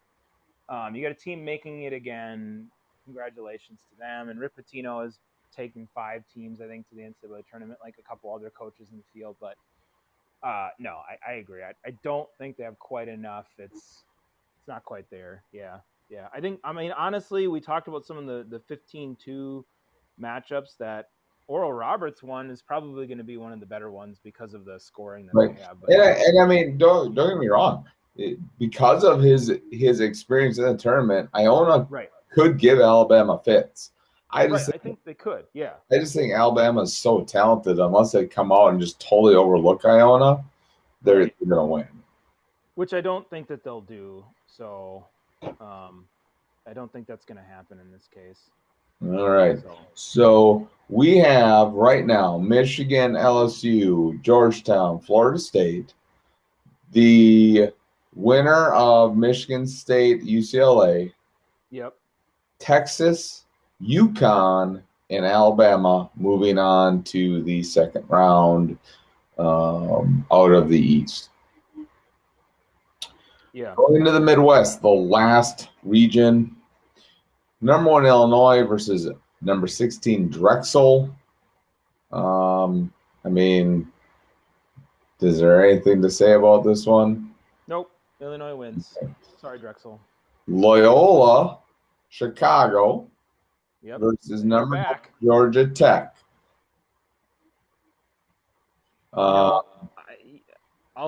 you got a team making it again. Congratulations to them. And Rick Pitino is taking 5 teams, I think, to the NCAA tournament, like a couple other coaches in the field. But no, I agree. I don't think they have quite enough. It's not quite there. Yeah. I mean, honestly, we talked about some of the 15-2 matchups that Oral Roberts one is probably going to be one of the better ones because of the scoring that they have. But, and I mean, don't get me wrong. Because of his experience in the tournament, Iona could give Alabama fits. I think they could. Yeah. I just think Alabama is so talented. Unless they come out and just totally overlook Iona, they're going to win. Which I don't think that they'll do. So, I don't think that's going to happen in this case. All right. So we have right now Michigan, LSU, Georgetown, Florida State. The winner of Michigan State, UCLA. Yep. Texas, UConn, and Alabama moving on to the second round out of the East. Yeah. Going to the Midwest, the last region. Number 1 Illinois versus number 16 Drexel. I mean, is there anything to say about this one? Nope. Illinois wins. Sorry, Drexel. Loyola, Chicago versus number 1 Georgia Tech. I'll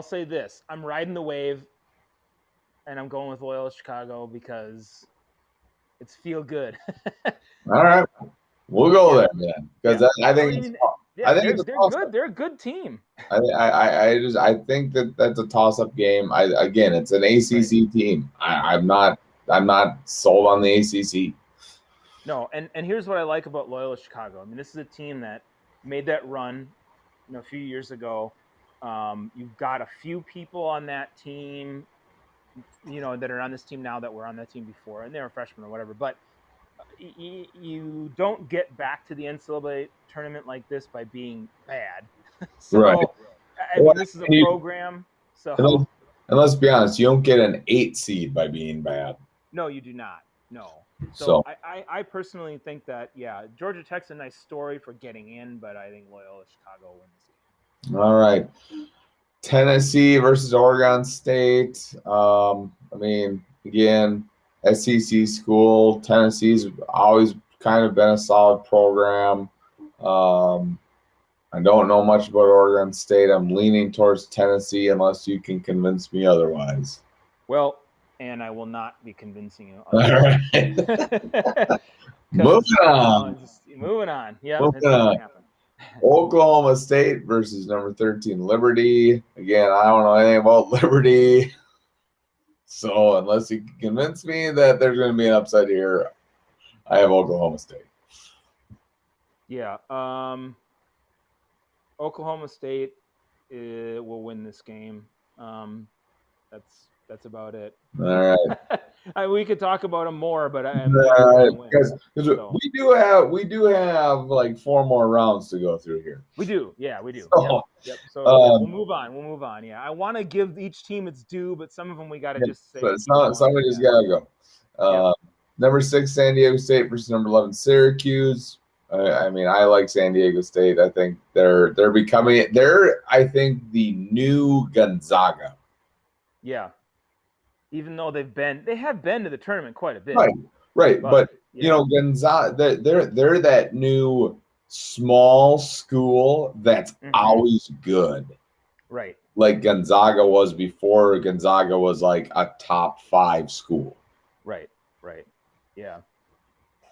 say this. I'm riding the wave, and I'm going with Loyola Chicago because it's feel good. All right. We'll go there then. Because I think they're good. They're a good team. I think that's a toss-up game. Again, it's an ACC team. I'm not sold on the ACC. No, and here's what I like about Loyola Chicago. I mean, this is a team that made that run, a few years ago. You've got a few people on that team, that are on this team now that were on that team before, and they were freshmen or whatever. But you don't get back to the NCAA tournament like this by being bad. I mean, this is a program. So, and let's be honest, you don't get an 8 seed by being bad. No, you do not. No. So I personally think that, Georgia Tech's a nice story for getting in, but I think Loyola Chicago wins. All right. Tennessee versus Oregon State. I mean, again, SEC school. Tennessee's always kind of been a solid program. I don't know much about Oregon State. I'm leaning towards Tennessee unless you can convince me otherwise. Well, and I will not be convincing you. All right. Moving on. Moving on. Yeah. Moving on. Oklahoma State versus number 13 Liberty. Again, I don't know anything about Liberty. So unless you can convince me that there's going to be an upside here, I have Oklahoma State. Yeah. Oklahoma State will win this game. That's about it. All right. We could talk about them more, but because we do have like 4 more rounds to go through here. We do, we do. Yep. So we'll move on. Yeah, I want to give each team its due, but some of them we got to just say. But somebody just gotta go. Number 6 San Diego State versus number 11 Syracuse. I mean, I like San Diego State. I think they're I think the new Gonzaga. Yeah. Even though they have been to the tournament quite a bit. Right. But yeah. you know, Gonzaga, they're that new small school that's always good. Right. Like Gonzaga was before Gonzaga was like a top 5 school. Right. Yeah.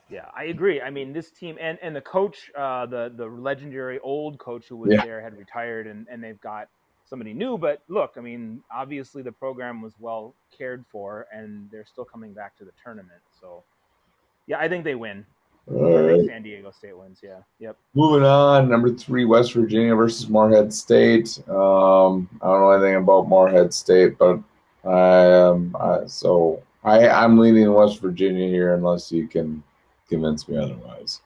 Yeah, I agree. I mean, this team and the coach, the legendary old coach who was there had retired, and they've got somebody new. But look, I mean, obviously the program was well cared for, and they're still coming back to the tournament. So, yeah, I think they win. I think San Diego State wins. Yeah. Yep. Moving on, number 3, West Virginia versus Morehead State. I don't know anything about Morehead State, but I'm leaning West Virginia here unless you can convince me otherwise.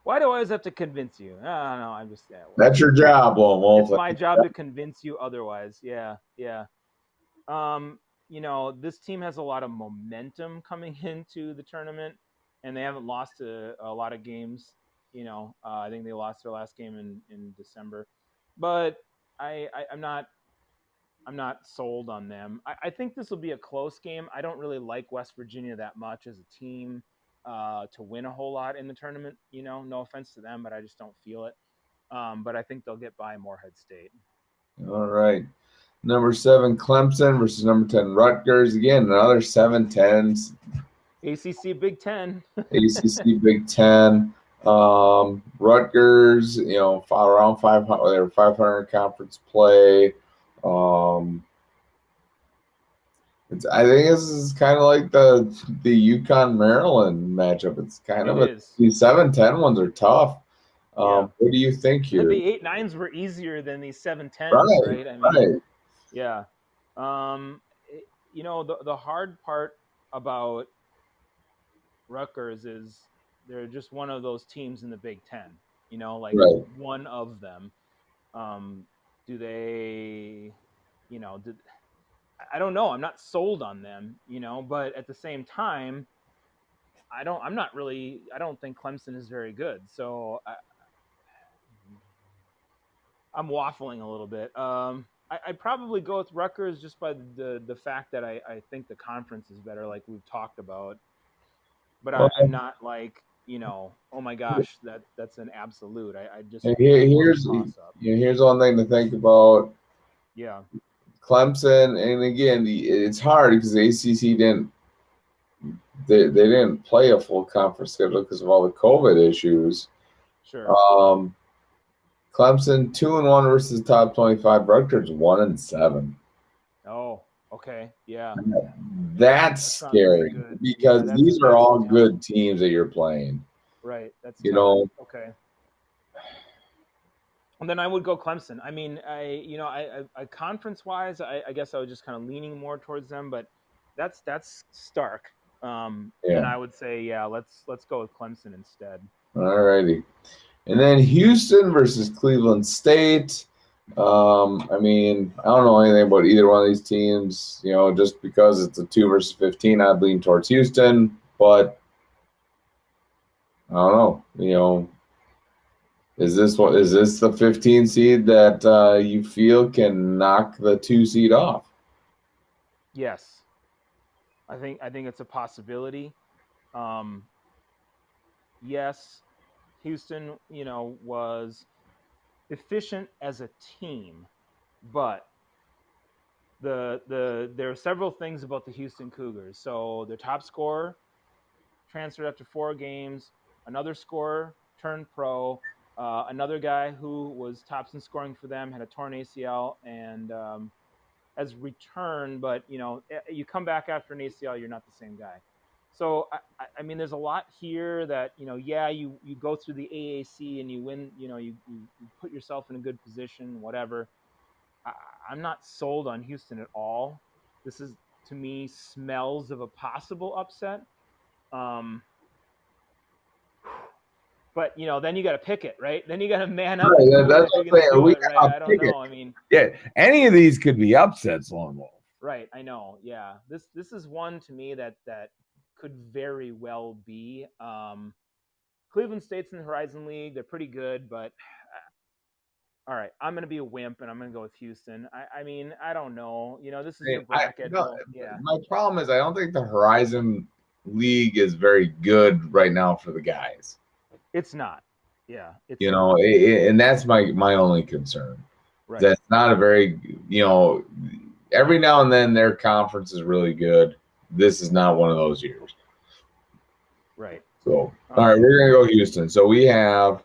Why do I always have to convince you? No, I'm just. Yeah, that's your job, Lone Wolf. It's my job to convince you otherwise. Yeah. You know, this team has a lot of momentum coming into the tournament, and they haven't lost a lot of games. You know, I think they lost their last game in December, but I'm not sold on them. I think this will be a close game. I don't really like West Virginia that much as a team to win a whole lot in the tournament. You know, no offense to them, but I just don't feel it. But I think they'll get by Morehead State. All right. Number 7, Clemson versus number 10, Rutgers. Again, another 7-10s. ACC Big Ten. ACC Big Ten. Rutgers, you know, around 500. They were 500 conference play. I think this is kind of like the UConn Maryland matchup. It's kind of these 7-10 ones are tough. What do you think here? The 8-9s were easier than these 7-10s, right? I mean, yeah. You know, the hard part about Rutgers is they're just one of those teams in the Big Ten. You know, like one of them. Do they? You know, I don't know. I'm not sold on them. You know, but at the same time, I don't think Clemson is very good. So I'm waffling a little bit. I'd probably go with Rutgers just by the fact that I think the conference is better, like we've talked about. But I'm not like, you know, oh my gosh, that's an absolute. I just here's one thing to think about. Yeah. Clemson, and again, it's hard because the ACC they didn't play a full conference schedule because of all the COVID issues. Sure. Clemson 2-1 versus top 25. Rutgers 1-7. Oh, okay, yeah. That's scary because these are all good teams that you're playing. Right. That's know. Okay. And then I would go Clemson. I mean, I conference wise, I guess I was just kind of leaning more towards them, but that's stark. And I would say, let's go with Clemson instead. All righty. And then Houston versus Cleveland State. I mean, I don't know anything about either one of these teams. You know, just because it's a 2 versus 15, I'd lean towards Houston. But I don't know. You know, is this the 15 seed that you feel can knock the 2 seed off? Yes, I think it's a possibility. Yes, Houston, you know, was efficient as a team, but there are several things about the Houston Cougars. So their top scorer transferred after 4 games, another scorer turned pro, another guy who was tops in scoring for them had a torn ACL and has returned, but you know, you come back after an ACL, you're not the same guy. So I mean, there's a lot here that, you know, you go through the AAC and you win, you know, you put yourself in a good position, whatever. I'm not sold on Houston at all. This is, to me, smells of a possible upset. But you know, then you got to pick it, right? Then you got to man up. Right, that's what I'm saying. Right? I don't know. I mean, any of these could be upsets, Lone Wolf. Right, I know. Yeah, this is one to me that could very well be. Cleveland State's in the Horizon League. They're pretty good, but all right, I'm going to be a wimp, and I'm going to go with Houston. I mean, I don't know. This is your bracket. Yeah. My problem is I don't think the Horizon League is very good right now for the guys. It's not. Yeah. And that's my only concern. Right. That's not a very, every now and then their conference is really good. This is not one of those years. Right. So, all right, we're going to go Houston. So we have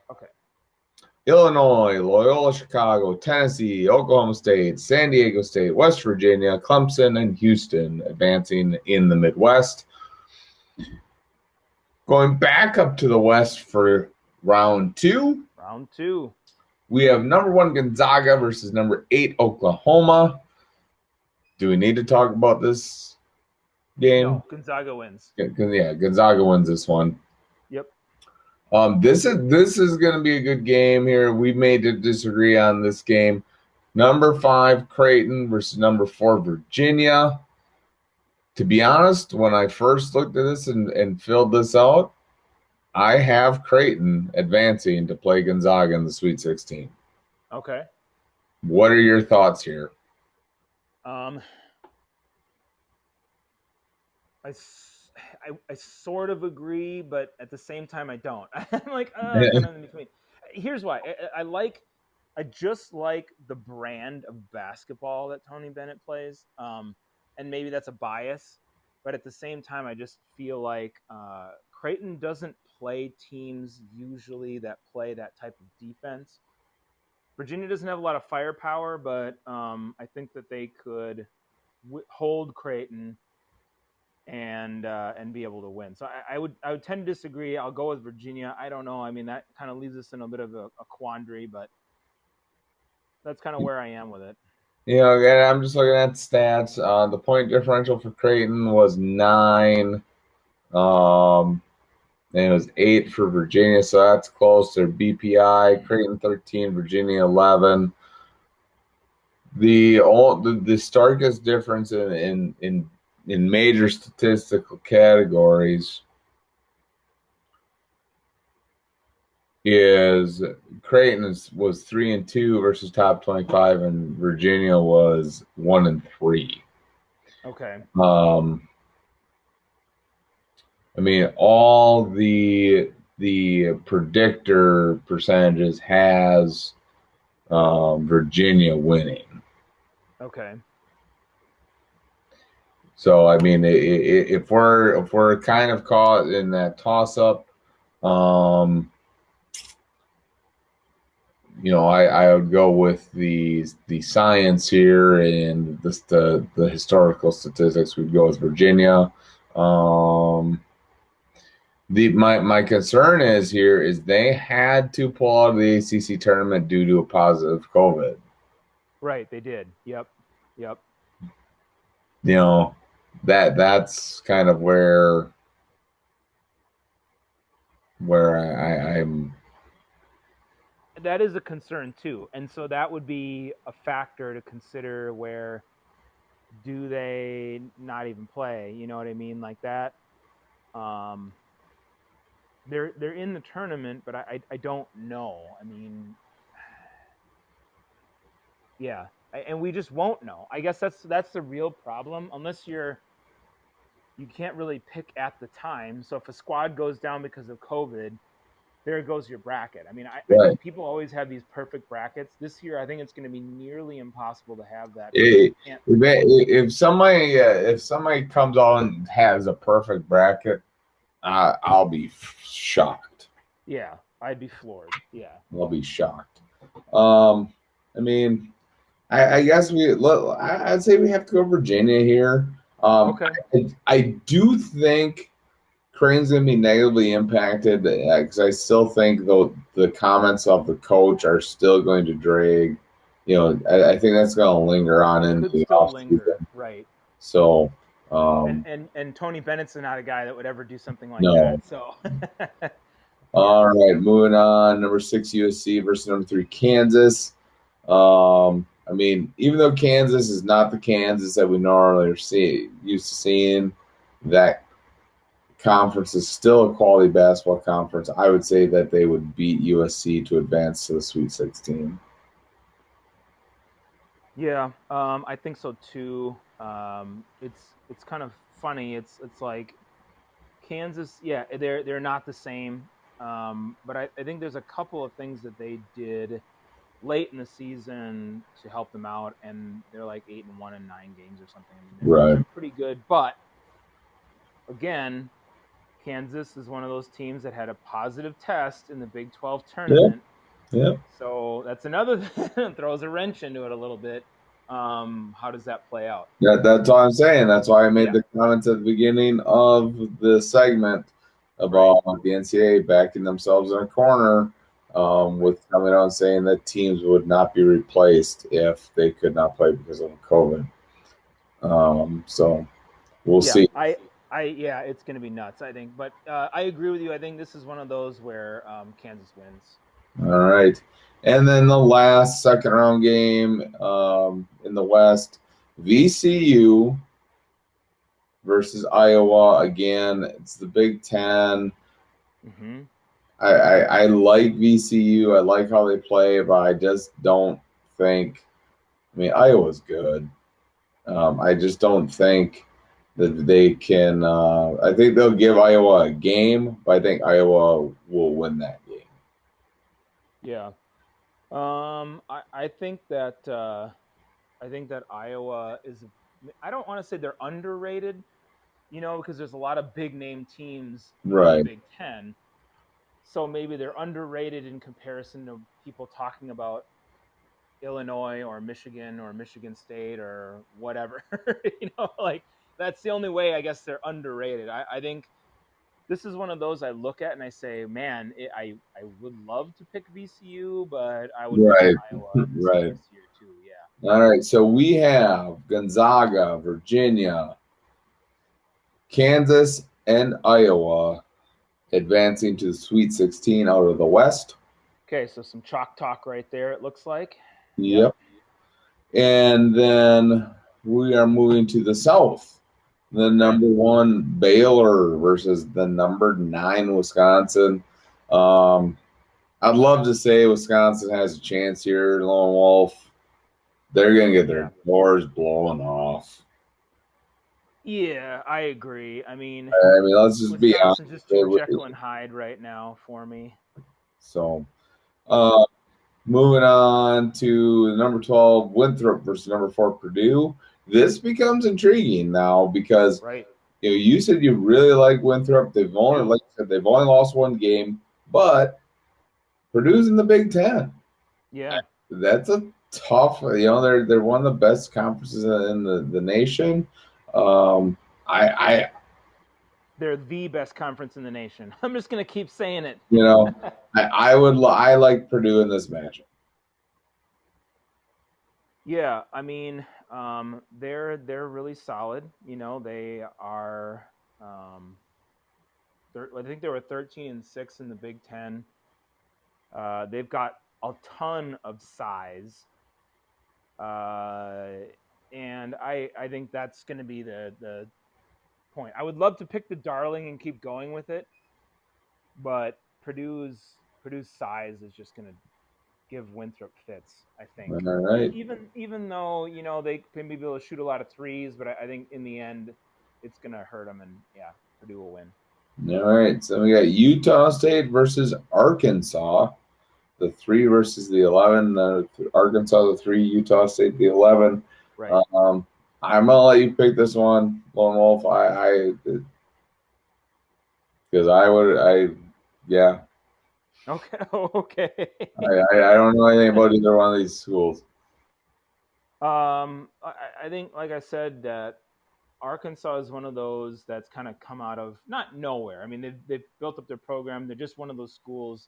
Illinois, Loyola Chicago, Tennessee, Oklahoma State, San Diego State, West Virginia, Clemson, and Houston advancing in the Midwest. Going back up to the West for round 2. Round 2. We have number 1 Gonzaga versus number 8 Oklahoma. Do we need to talk about this game? No, Gonzaga wins. Yeah, Gonzaga wins this one. Yep. This is going to be a good game here. We may disagree on this game. Number 5 Creighton versus number 4 Virginia. To be honest, when I first looked at this and filled this out, I have Creighton advancing to play Gonzaga in the Sweet 16. Okay. What are your thoughts here? I sort of agree, but at the same time, I don't. I'm like, kind of in between. Here's why. I just like the brand of basketball that Tony Bennett plays. And maybe that's a bias, but at the same time, I just feel like Creighton doesn't play teams usually that play that type of defense. Virginia doesn't have a lot of firepower, but I think that they could hold Creighton and be able to win. So I would tend to disagree. I'll go with Virginia. I don't know. I mean, that kind of leaves us in a bit of a quandary, but that's kind of where I am with it. And I'm just looking at stats. The point differential for Creighton was 9. And it was 8 for Virginia, so that's close. Their BPI, Creighton 13, Virginia 11. The starkest difference in major statistical categories is Creighton was 3-2 versus top 25, and Virginia was 1-3. Okay. I mean, all the predictor percentages has Virginia winning. Okay. So I mean, if we're kind of caught in that toss up, I would go with the science here and the historical statistics. We'd go with Virginia. My concern is they had to pull out of the ACC tournament due to a positive COVID. Right, they did. Yep. That's kind of where I'm. That is a concern too, and so that would be a factor to consider. Where do they not even play? You know what I mean, like that. They're in the tournament, but I don't know. I mean, yeah, and we just won't know. I guess that's the real problem. Unless you can't really pick at the time. So if a squad goes down because of COVID, there goes your bracket. I mean, I think people always have these perfect brackets. This year, I think it's going to be nearly impossible to have that. If somebody comes on and has a perfect bracket, I'll be shocked. Yeah, I'd be floored. Yeah, I'll be shocked. I mean, I guess I'd say we have to go Virginia here. Okay. I do think Creighton's going to be negatively impacted because I still think the comments of the coach are still going to drag. I think that's going to linger on into the offseason. Right. So. And Tony Bennett's not a guy that would ever do something like that. So. All right, moving on. Number 6 USC versus number 3 Kansas. I mean, even though Kansas is not the Kansas that we normally used to seeing, that conference is still a quality basketball conference, I would say that they would beat USC to advance to the Sweet 16. Yeah, I think so too. It's kind of funny. It's like Kansas. Yeah, they're not the same. But I think there's a couple of things that they did late in the season to help them out, and they're like 8-1 in 9 games or something. I mean, they're Right. pretty good. But again, Kansas is one of those teams that had a positive test in the Big 12 Yeah. tournament. Yeah. So that's another thing that throws a wrench into it a little bit. How does that play out? That's all I'm saying. That's why I made Yeah. the comments at the beginning of the segment about the NCAA backing themselves in a corner with coming out and saying that teams would not be replaced if they could not play because of COVID. So we'll Yeah, see. yeah, it's going to be nuts, I think. But I agree with you. I think this is one of those where Kansas wins. All right. And then the last second round game in the West, VCU versus Iowa. Again, it's the Big Ten. Mm-hmm. I like VCU. I like how they play, but I just don't think. I mean, Iowa's good. I just don't think that they can. I think they'll give Iowa a game, but I think Iowa will win that game. Yeah. I think that Iowa is. I don't want to say they're underrated, because there's a lot of big name teams in the Right. Big Ten. So maybe they're underrated in comparison to people talking about Illinois or Michigan State or whatever. Like that's the only way I guess they're underrated. I think this is one of those I look at and I say, man, I would love to pick VCU, but I would pick Right. Iowa Right. this year too. Yeah. All right. So we have Gonzaga, Virginia, Kansas, and Iowa advancing to the Sweet 16 out of the West. Okay, so some chalk talk right there. It looks like. Yep. And then we are moving to the South. The number 1 Baylor versus the number 9 Wisconsin. I'd love to say Wisconsin has a chance here, Lone Wolf. They're going to get their doors blown off. Yeah, I agree. I mean, let's just be honest. Wisconsin's just too Jekyll and Hyde right now for me. So, moving on to number 12, Winthrop versus number 4, Purdue. This becomes intriguing now because you said you really like Winthrop. They've only, like I said, they've only lost one game, but Purdue's in the Big Ten. Yeah, that's a tough. They're one of the best conferences in the nation. They're the best conference in the nation. I'm just gonna keep saying it. I like Purdue in this matchup. Yeah, I mean, they're really solid. They are. I think they were 13-6 in the Big Ten. They've got a ton of size, and I think that's going to be the point. I would love to pick the Darling and keep going with it, but Purdue's size is just going to give Winthrop fits, I think. All right. Even though they can be able to shoot a lot of threes, but I think in the end it's going to hurt them, and yeah, Purdue will win. All right, so we got Utah State versus Arkansas, the 3 versus the 11. Arkansas the 3, Utah State the 11. Right. I'm gonna let you pick this one, Lone Wolf. Yeah. Okay. Okay. I don't know anything about either one of these schools. I think, like I said, that Arkansas is one of those that's kind of come out of not nowhere. I mean, they've built up their program. They're just one of those schools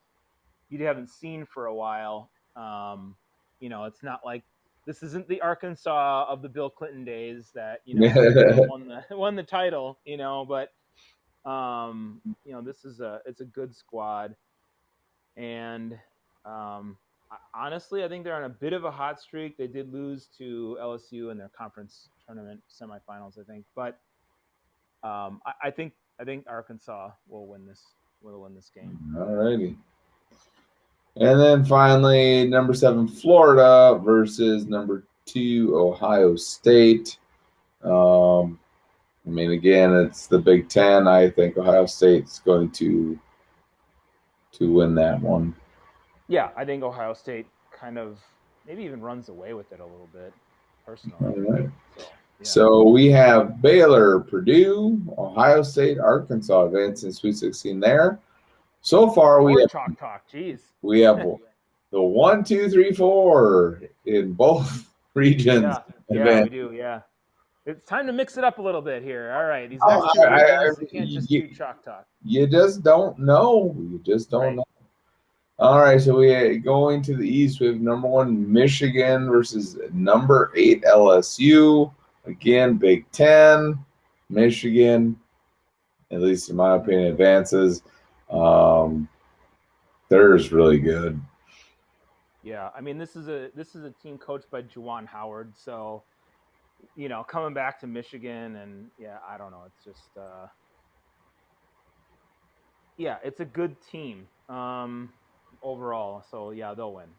you haven't seen for a while. It's not like this isn't the Arkansas of the Bill Clinton days that won the title. But this is it's a good squad, and honestly, I think they're on a bit of a hot streak. They did lose to LSU in their conference tournament semifinals, I think. But I think I think Arkansas will win this. Will win this game. All righty. And then finally, number 7 Florida versus number 2 Ohio State. I mean, again, it's the Big Ten. I think Ohio State's going to win that one. Yeah, I think Ohio State kind of maybe even runs away with it a little bit, personally. All right. Yeah. So we have Baylor, Purdue, Ohio State, Arkansas advancing Sweet 16 there. So far, we have Chalk Talk. Jeez. We have the 1, 2, 3, 4 in both regions. Yeah, we do. Yeah, it's time to mix it up a little bit here. All right, these next two regions, you can't just do Chalk Talk. You just don't know. You just don't know. All right, so we going to the East. We have number 1 Michigan versus number 8 LSU. Again, Big Ten. Michigan, at least in my opinion, advances. They're just really good. Yeah, I mean this is a team coached by Juwan Howard, so coming back to Michigan, and I don't know, it's just it's a good team overall. So they'll win.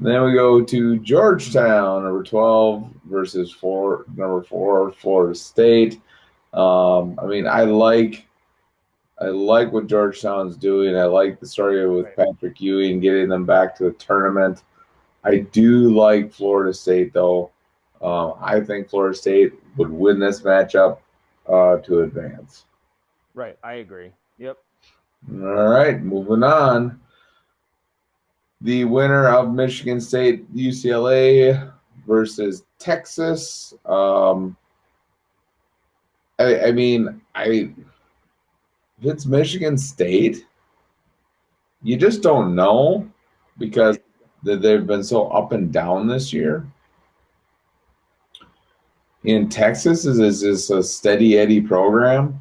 Then we go to Georgetown, number 12 versus number 4 Florida State. I mean, I like what Georgetown's doing. I like the story with Patrick Ewing getting them back to the tournament. I do like Florida State, though. I think Florida State would win this matchup to advance. Right, I agree. Yep. All right, moving on. The winner of Michigan State UCLA versus Texas. If it's Michigan State, you just don't know because they've been so up and down this year. In Texas, is this a steady Eddie program?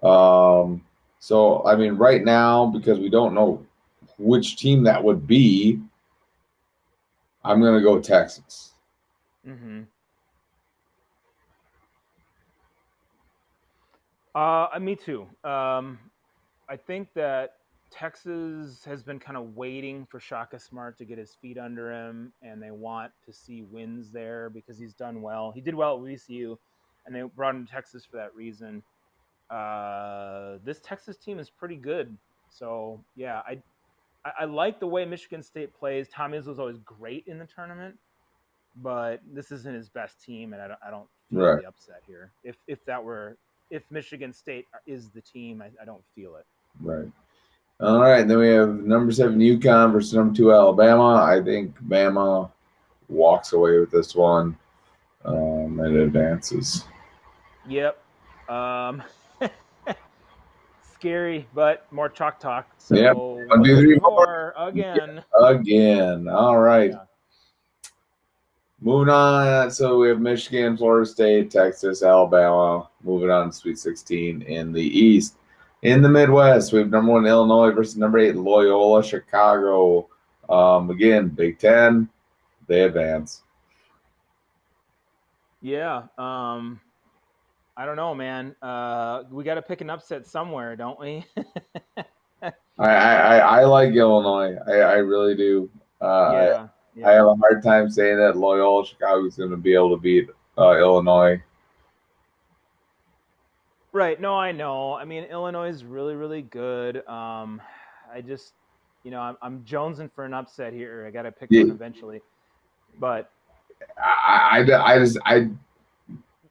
So, I mean, right now, because we don't know which team that would be, I'm going to go Texas. Mm-hmm. Me too. I think that Texas has been kind of waiting for Shaka Smart to get his feet under him, and they want to see wins there because he's done well. He did well at VCU, and they brought him to Texas for that reason. This Texas team is pretty good. So, I like the way Michigan State plays. Tom Izzo's always great in the tournament, but this isn't his best team, and I don't feel the upset here. If Michigan State is the team, I don't feel it. Right. All right, then we have number 7 UConn versus number 2 Alabama. I think Bama walks away with this one and advances. Yep. Scary, but more chalk talk. So yep. 1, 2, 3, 4 again. Again. All right. Yeah. Moving on. So we have Michigan, Florida State, Texas, Alabama. Moving on to Sweet 16 in the East. In the Midwest, we have number 1 Illinois versus number 8 Loyola Chicago. Again, Big Ten, they advance. Yeah. I don't know, man. We got to pick an upset somewhere, don't we? I like Illinois. I really do. I have a hard time saying that Loyola Chicago is going to be able to beat Illinois. Right. No, I know. I mean, Illinois is really, really good. I just, I'm jonesing for an upset here. I got to pick one eventually. But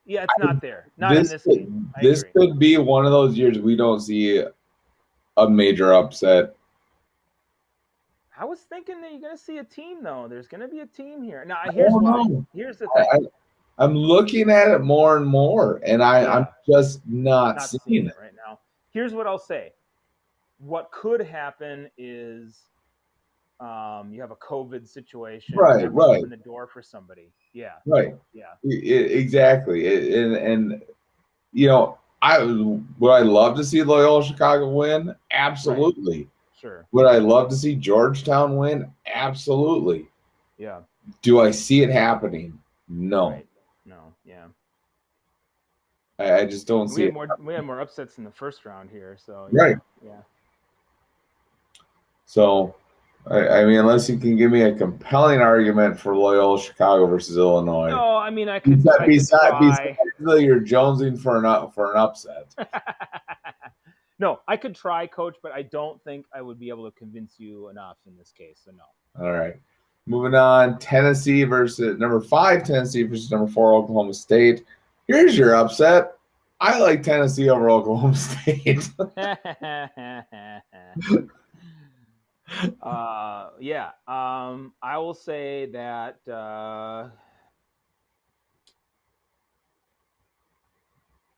it's not there. Not in this game. This could be one of those years we don't see a major upset. I was thinking that you're going to see a team, though. There's going to be a team here. Now, here's why. Here's the thing. I'm looking at it more and more, and I'm just not seeing it right now. Here's what I'll say. What could happen is you have a COVID situation. Right. Open the door for somebody. Yeah. Right. Yeah. Exactly. And would I love to see Loyola Chicago win? Absolutely. Right. Sure. Would I love to see Georgetown win? Absolutely. Yeah. Do I see it happening? No. Right. No. Yeah. I just don't We see had it. more. We had more upsets in the first round here. So Right. Yeah. So, I mean, unless you can give me a compelling argument for Loyola Chicago versus Illinois. No, I mean I could Besides try. you're jonesing for an upset. No, I could try, Coach, but I don't think I would be able to convince you enough in this case. So no. All right. Moving on, Tennessee versus number 5 Tennessee versus number 4 Oklahoma State. Here's your upset. I like Tennessee over Oklahoma State. Yeah. I will say that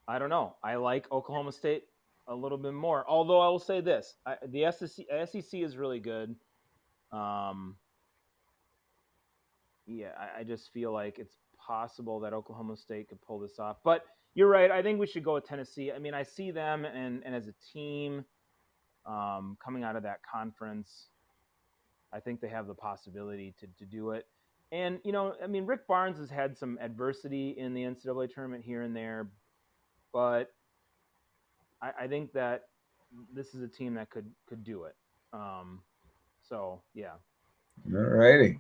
I don't know. I like Oklahoma State a little bit more. Although I will say this: the SEC is really good. Yeah, I just feel like it's possible that Oklahoma State could pull this off. But you're right. I think we should go with Tennessee. I mean, I see them and as a team coming out of that conference, I think they have the possibility to do it. And, I mean, Rick Barnes has had some adversity in the NCAA tournament here and there, but I think that this is a team that could do it. So, yeah. All righty.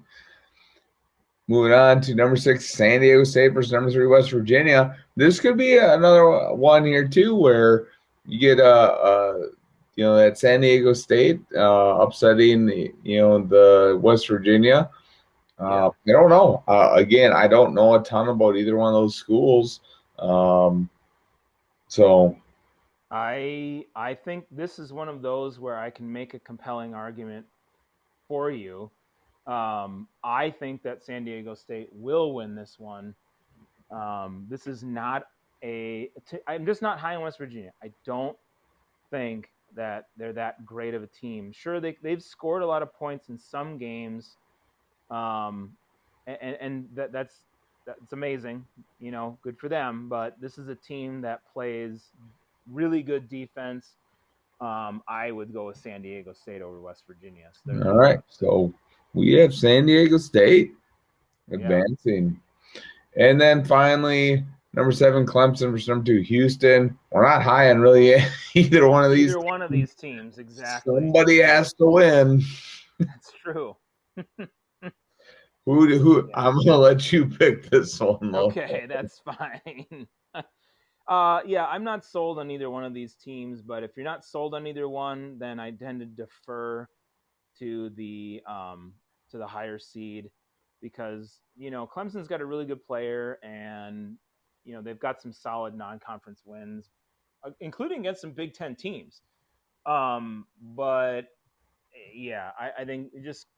Moving on to number 6, San Diego State versus number 3, West Virginia. This could be another one here too, where you get that San Diego State upsetting the West Virginia. I don't know. Again, I don't know a ton about either one of those schools. So I think this is one of those where I can make a compelling argument for you. I think that San Diego State will win this one. This is not I'm just not high on West Virginia. I don't think that they're that great of a team. Sure, they've scored a lot of points in some games, and that's amazing. Good for them. But this is a team that plays really good defense. I would go with San Diego State over West Virginia. So all right, so we have San Diego State advancing. Yeah. And then finally, number 7, Clemson versus number 2, Houston. We're not high on really either one of these. Either one of these teams, exactly. Somebody has to win. That's true. Who? I'm gonna let you pick this one. Okay, that's fine. I'm not sold on either one of these teams, but if you're not sold on either one, then I tend to defer to the higher seed because Clemson's got a really good player and they've got some solid non-conference wins, including against some Big Ten teams. But yeah, I think just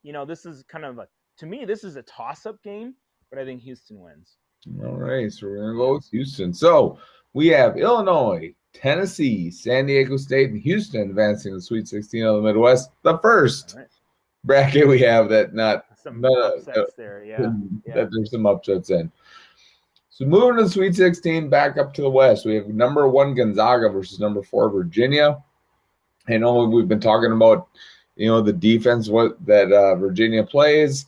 this is kind of to me this is a toss-up game, but I think Houston wins. All right, so we're going to go with Houston. So we have Illinois, Tennessee, San Diego State, and Houston advancing to the Sweet 16 of the Midwest. The first bracket we have that some upsets there, that there's some upsets in. So moving to the Sweet 16, back up to the West, we have number 1 Gonzaga versus number 4 Virginia. I know we've been talking about the defense that Virginia plays.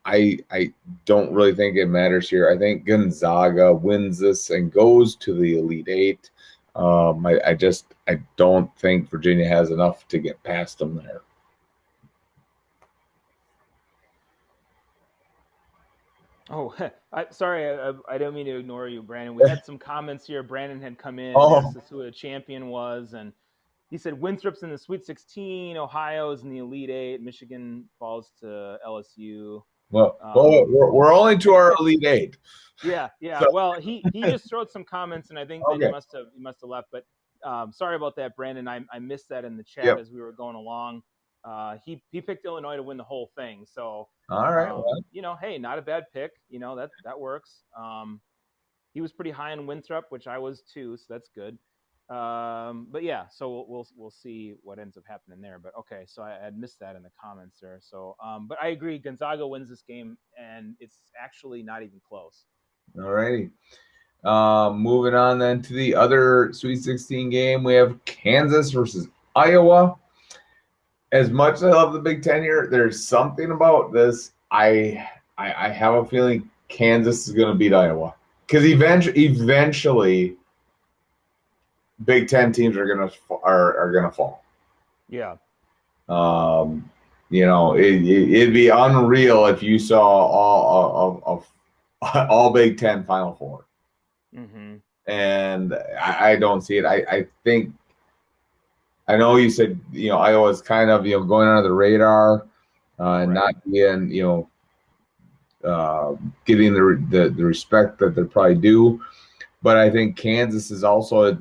I don't really think it matters here. I think Gonzaga wins this and goes to the Elite Eight. I don't think Virginia has enough to get past them there. Oh, sorry, I don't mean to ignore you, Brandon. We had some comments here. Brandon had come in and asked us who the champion was, and he said Winthrop's in the Sweet 16, Ohio's in the Elite Eight, Michigan falls to LSU. Well, we're only to our Elite Eight. Yeah. So. Well, he just wrote some comments, and I think that he must have left. But sorry about that, Brandon. I missed that in the chat as we were going along. He picked Illinois to win the whole thing. So all right, hey, not a bad pick. That works. He was pretty high on Winthrop, which I was too, so that's good. But yeah, so we'll see what ends up happening there. But okay, so I had missed that in the comments there. So but I agree, Gonzaga wins this game, and it's actually not even close. All righty. Moving on then to the other Sweet 16 game, we have Kansas versus Iowa. As much as I love the Big Ten here, there's something about this. I have a feeling Kansas is going to beat Iowa. because eventually Big Ten teams are gonna fall. Yeah. It'd be unreal if you saw all Big Ten Final Four. Mm-hmm. And I don't see it. I think, I know you said, Iowa's kind of, going under the radar, and Right. not being, getting the respect that they're probably due. But I think Kansas is also,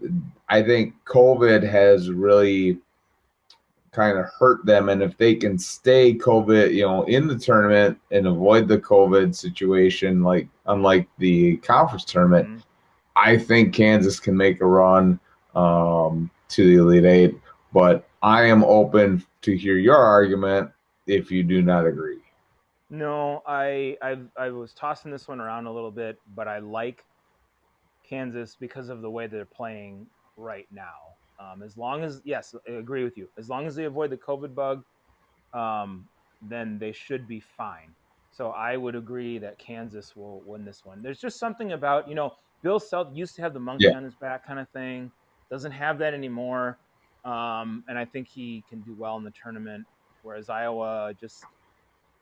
I think COVID has really kind of hurt them. And if they can stay COVID, in the tournament and avoid the COVID situation, like unlike the conference tournament, Mm-hmm. I think Kansas can make a run to the Elite Eight. But I am open to hear your argument if you do not agree. No, I was tossing this one around a little bit, but I like Kansas because of the way they're playing right now. As long as, yes, I agree with you. As long as they avoid the COVID bug, then they should be fine. So I would agree that Kansas will win this one. There's just something about, Bill Self used to have the monkey on his back kind of thing. Doesn't have that anymore. And I think he can do well in the tournament. Whereas Iowa just,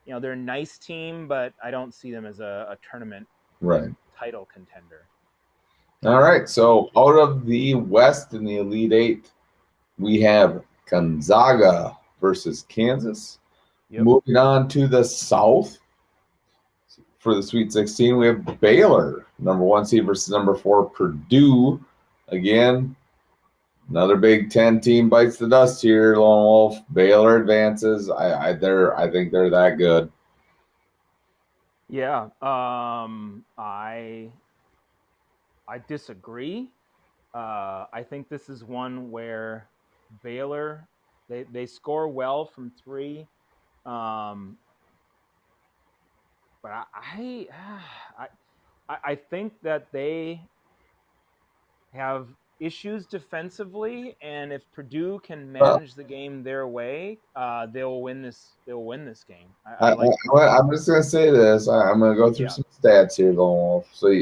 they're a nice team, but I don't see them as a tournament title contender. All right. So out of the West in the Elite Eight, we have Gonzaga versus Kansas. Yep. Moving on to the South for the Sweet 16, we have Baylor, number 1 seed versus number 4 Purdue. Again, another Big Ten team bites the dust here. Lone Wolf. Baylor advances. I think they're that good. Yeah. I disagree. I think this is one where Baylor they score well from 3, but I think that they have issues defensively, and if Purdue can manage the game their way, they'll win this. They'll win this game. I'm just gonna say this. I'm gonna go through some stats here, Lone Wolf. So,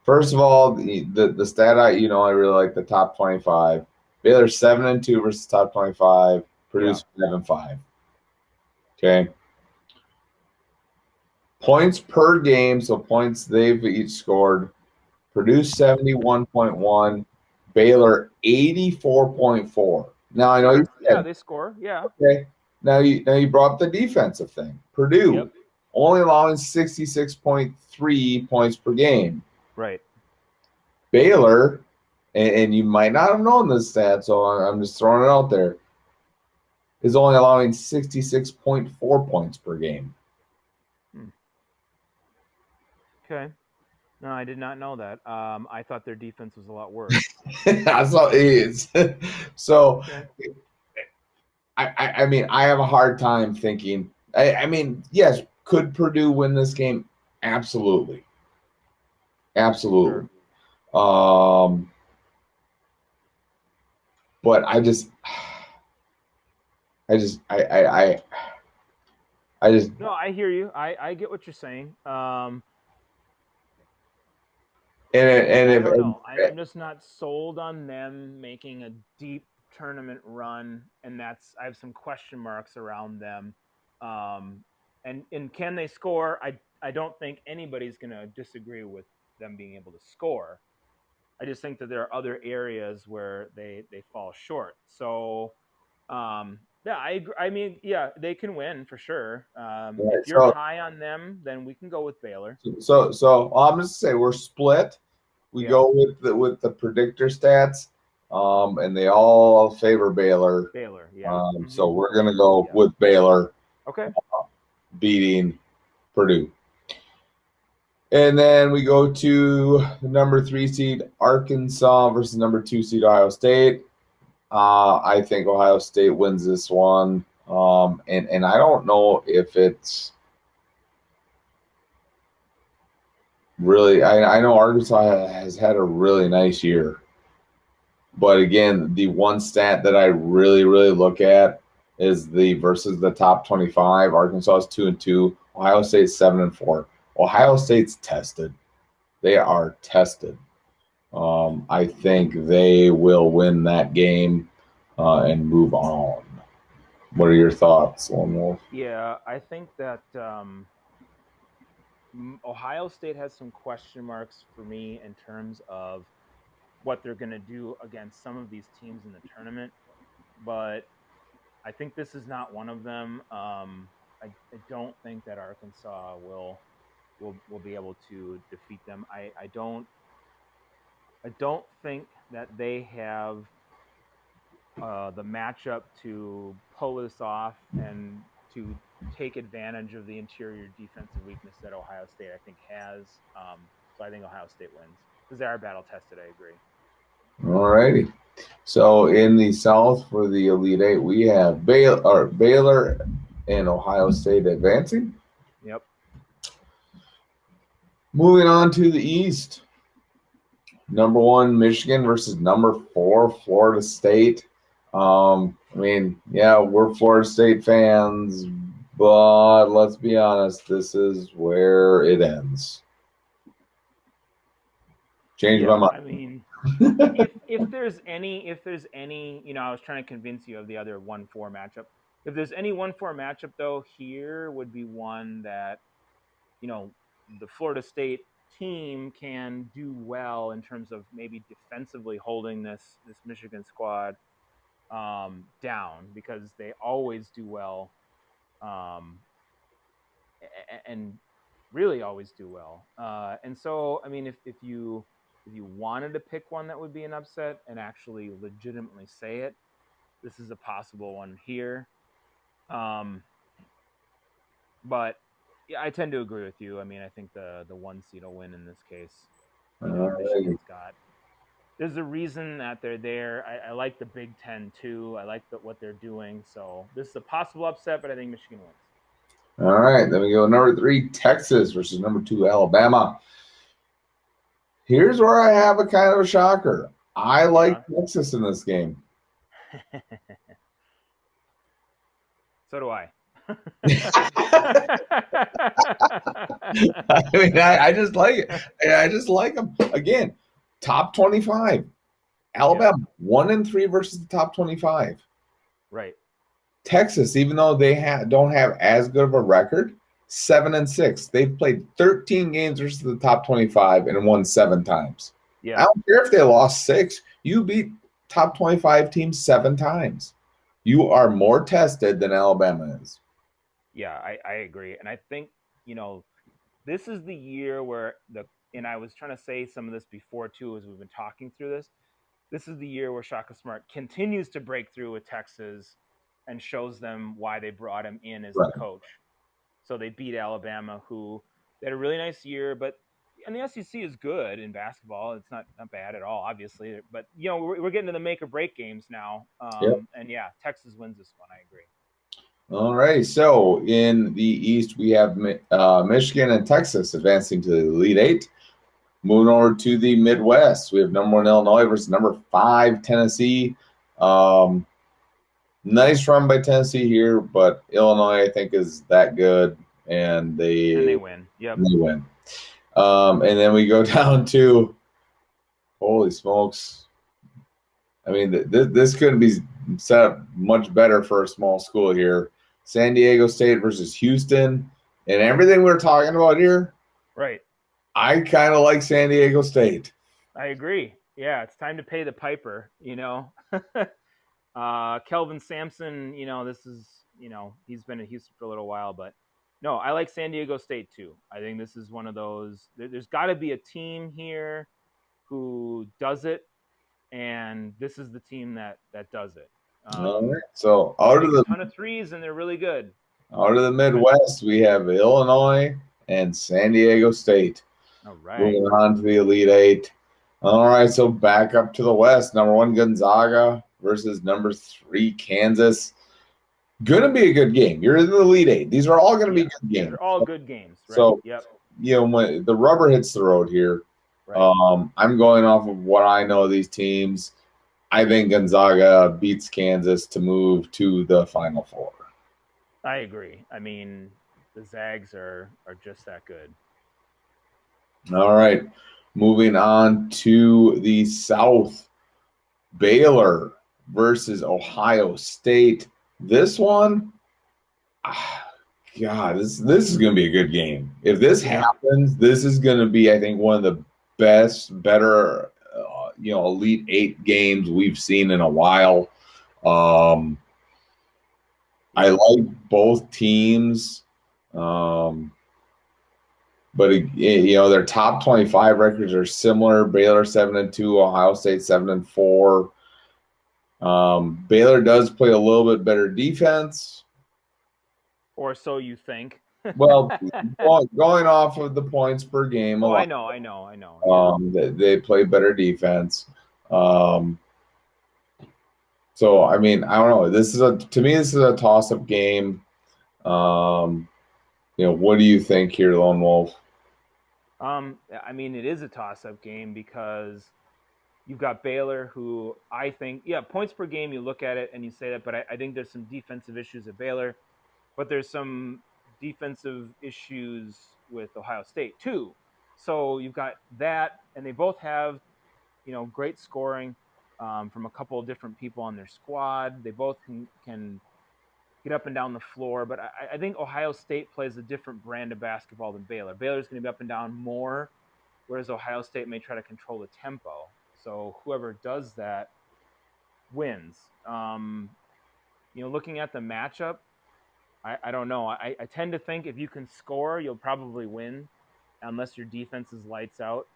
first of all, the stat I really like the top 25. Baylor's 7-2 versus top 25. Purdue's 5-5. Okay. Points per game, so points they've each scored. Purdue 71.1, Baylor 84.4. Now I know you said, they score. Yeah. Okay. Now you brought up the defensive thing. Purdue only allowing 66.3 points per game. Right. Baylor, and you might not have known this stat, so I'm just throwing it out there, is only allowing 66.4 points per game. Okay. No, I did not know that. I thought their defense was a lot worse. That's what it is. So, I mean, I have a hard time thinking. I mean, yes, could Purdue win this game? Absolutely. Absolutely. Sure. But I just No, I hear you. I get what you're saying. I'm just not sold on them making a deep tournament run, and I have some question marks around them. And can they score? I don't think anybody's going to disagree with them being able to score. I just think that there are other areas where they fall short. So, I mean, they can win for sure. If you're high on them, then we can go with Baylor. So I'm just say we're split. We go with the predictor stats, and they all favor Baylor. Baylor, yeah. So we're gonna go with Baylor. Okay. Beating Purdue. And then we go to the number 3 seed Arkansas versus number 2 seed Ohio State. I think Ohio State wins this one. And I don't know if it's really, I know Arkansas has had a really nice year. But again, the one stat that I really, really look at is versus the top 25. Arkansas is 2-2. Ohio State's 7-4. Ohio State's tested. They are tested. I think they will win that game and move on. What are your thoughts, Lone Wolf? Yeah, I think that Ohio State has some question marks for me in terms of what they're going to do against some of these teams in the tournament, but I think this is not one of them. I don't think that Arkansas will be able to defeat them. I don't think that they have the matchup to pull this off and to take advantage of the interior defensive weakness that Ohio State I think has. So I think Ohio State wins because they are battle tested. I agree. All righty. So in the South for the Elite Eight, we have Baylor and Ohio State advancing. Yep. Moving on to the East, number 1 Michigan versus number 4 Florida State. I mean, yeah, we're Florida State fans, but let's be honest, this is where it ends. Change my mind. I mean, if there's any, I was trying to convince you of the other 1-4 matchup. If there's any 1-4 matchup though, here would be one that, the Florida State team can do well in terms of maybe defensively holding this Michigan squad down, because they always do well, and really always do well. And so, I mean, if you wanted to pick one that would be an upset and actually legitimately say it, this is a possible one here. But yeah, I tend to agree with you. I mean, I think the 1 seed will win in this case. Michigan's got. There's a reason that they're there. I like the Big Ten too. I like what they're doing. So this is a possible upset, but I think Michigan wins. All right, then we go number 3 Texas versus number 2 Alabama. Here's where I have a kind of a shocker. I like Texas in this game. So do I. I mean, I just like it. I just like them. Again, top 25. Alabama, 1-3 versus the top 25. Right. Texas, even though they don't have as good of a record, 7-6. They've played 13 games versus the top 25 and won 7 times. Yeah. I don't care if they lost 6. You beat top 25 teams 7 times. You are more tested than Alabama is. Yeah, I agree. And I think, this is the year where and I was trying to say some of this before too, as we've been talking through this. This is the year where Shaka Smart continues to break through with Texas and shows them why they brought him in as the coach. So they beat Alabama, who they had a really nice year, and the SEC is good in basketball. It's not bad at all, obviously. But, we're getting to the make or break games now. And yeah, Texas wins this one. I agree. All right. So in the East, we have Michigan and Texas advancing to the Elite Eight. Moving over to the Midwest, we have number 1 Illinois versus number 5 Tennessee. Nice run by Tennessee here, but Illinois, I think, is that good, and they win. Yep. They win. And then we go down to, holy smokes! I mean, this couldn't be set up much better for a small school here. San Diego State versus Houston, and everything we're talking about here. Right. I kind of like San Diego State. I agree. Yeah, it's time to pay the piper, Kelvin Sampson, this is, he's been in Houston for a little while, but no, I like San Diego State too. I think this is one of those, there's got to be a team here who does it, and this is the team that does it. All right. So out of the ton of threes, and they're really good. Out of the Midwest, we have Illinois and San Diego State. All right. Moving on to the Elite Eight. All right, so back up to the West. Number 1 Gonzaga versus number 3 Kansas. Gonna be a good game. You're in the Elite Eight. These are all gonna be good games. They're all good games. Right? So yep. When the rubber hits the road here, right. I'm going off of what I know of these teams. I think Gonzaga beats Kansas to move to the Final Four. I agree. I mean, the Zags are just that good. All right. Moving on to the South. Baylor versus Ohio State. This one, God, this is going to be a good game. If this happens, this is going to be, I think, one of the better, Elite Eight games we've seen in a while. I like both teams, but their top 25 records are similar. Baylor 7-2, Ohio State 7-4. Baylor does play a little bit better defense. Or so you think. Well, going off of the points per game, I know. Yeah. They play better defense. So I mean, I don't know. To me, this is a toss-up game. What do you think here, Lone Wolf? I mean, it is a toss-up game because you've got Baylor, who I think, points per game, you look at it and you say that, but I think there's some defensive issues at Baylor, but there's some defensive issues with Ohio State too. So you've got that, and they both have, great scoring from a couple of different people on their squad. They both can get up and down the floor, but I think Ohio State plays a different brand of basketball than Baylor. Baylor's going to be up and down more, whereas Ohio State may try to control the tempo. So whoever does that wins. Looking at the matchup, I don't know. I tend to think if you can score, you'll probably win, unless your defense is lights out.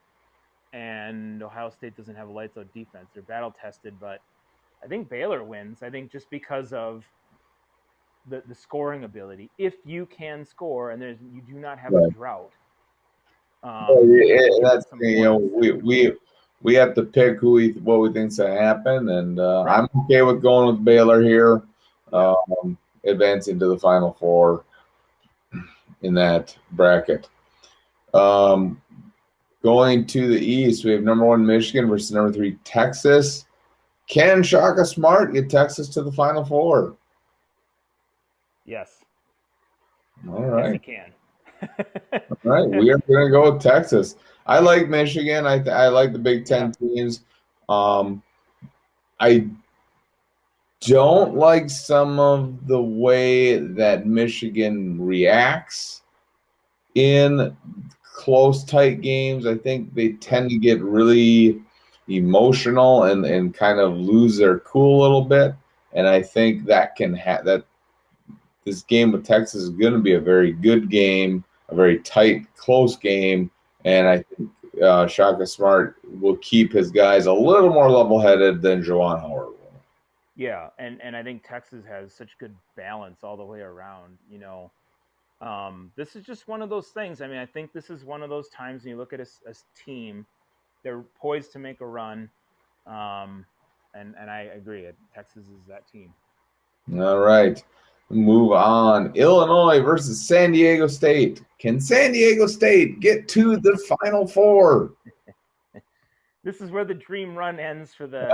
And Ohio State doesn't have a lights out defense. They're battle tested, but I think Baylor wins. I think just because of the scoring ability. If you can score, and you do not have a drought. That's we have to pick what we think's gonna happen, and I'm okay with going with Baylor here, advancing to the Final Four in that bracket. Going to the East, we have number 1 Michigan versus number 3 Texas. Can Shaka Smart get Texas to the Final Four? Yes. All right. Yes, he can. All right, we are going to go with Texas. I like Michigan. I like the Big Ten teams. I don't like some of the way that Michigan reacts in close, tight games. I think they tend to get really emotional and kind of lose their cool a little bit. And I think that this game with Texas is going to be a very good game, a very tight, close game, and I think Shaka Smart will keep his guys a little more level-headed than Juwan Howard will. Yeah, and I think Texas has such good balance all the way around. This is just one of those things. I mean, I think this is one of those times when you look at a team, they're poised to make a run, and I agree. Texas is that team. All right. Move on. Illinois versus San Diego State. Can San Diego State get to the Final Four? This is where the dream run ends for the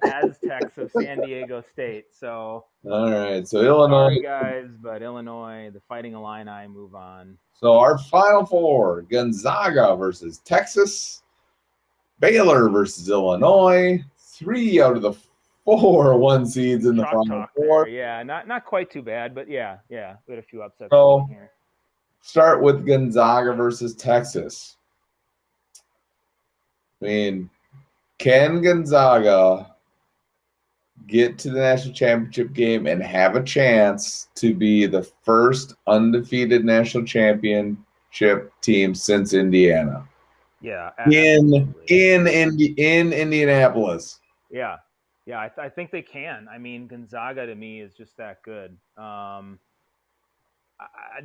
Aztecs of San Diego State. So, all right. So Illinois, sorry guys, but Illinois, the Fighting Illini, move on. So our Final Four: Gonzaga versus Texas, Baylor versus Illinois. 3 out of the 4 1 seeds in the Final Four. There. Yeah, not quite too bad, but yeah, we had a few upsets here. Start with Gonzaga versus Texas. I mean, can Gonzaga get to the national championship game and have a chance to be the first undefeated national championship team since Indiana? Yeah, in Indianapolis. Yeah, I think they can. I mean, Gonzaga to me is just that good.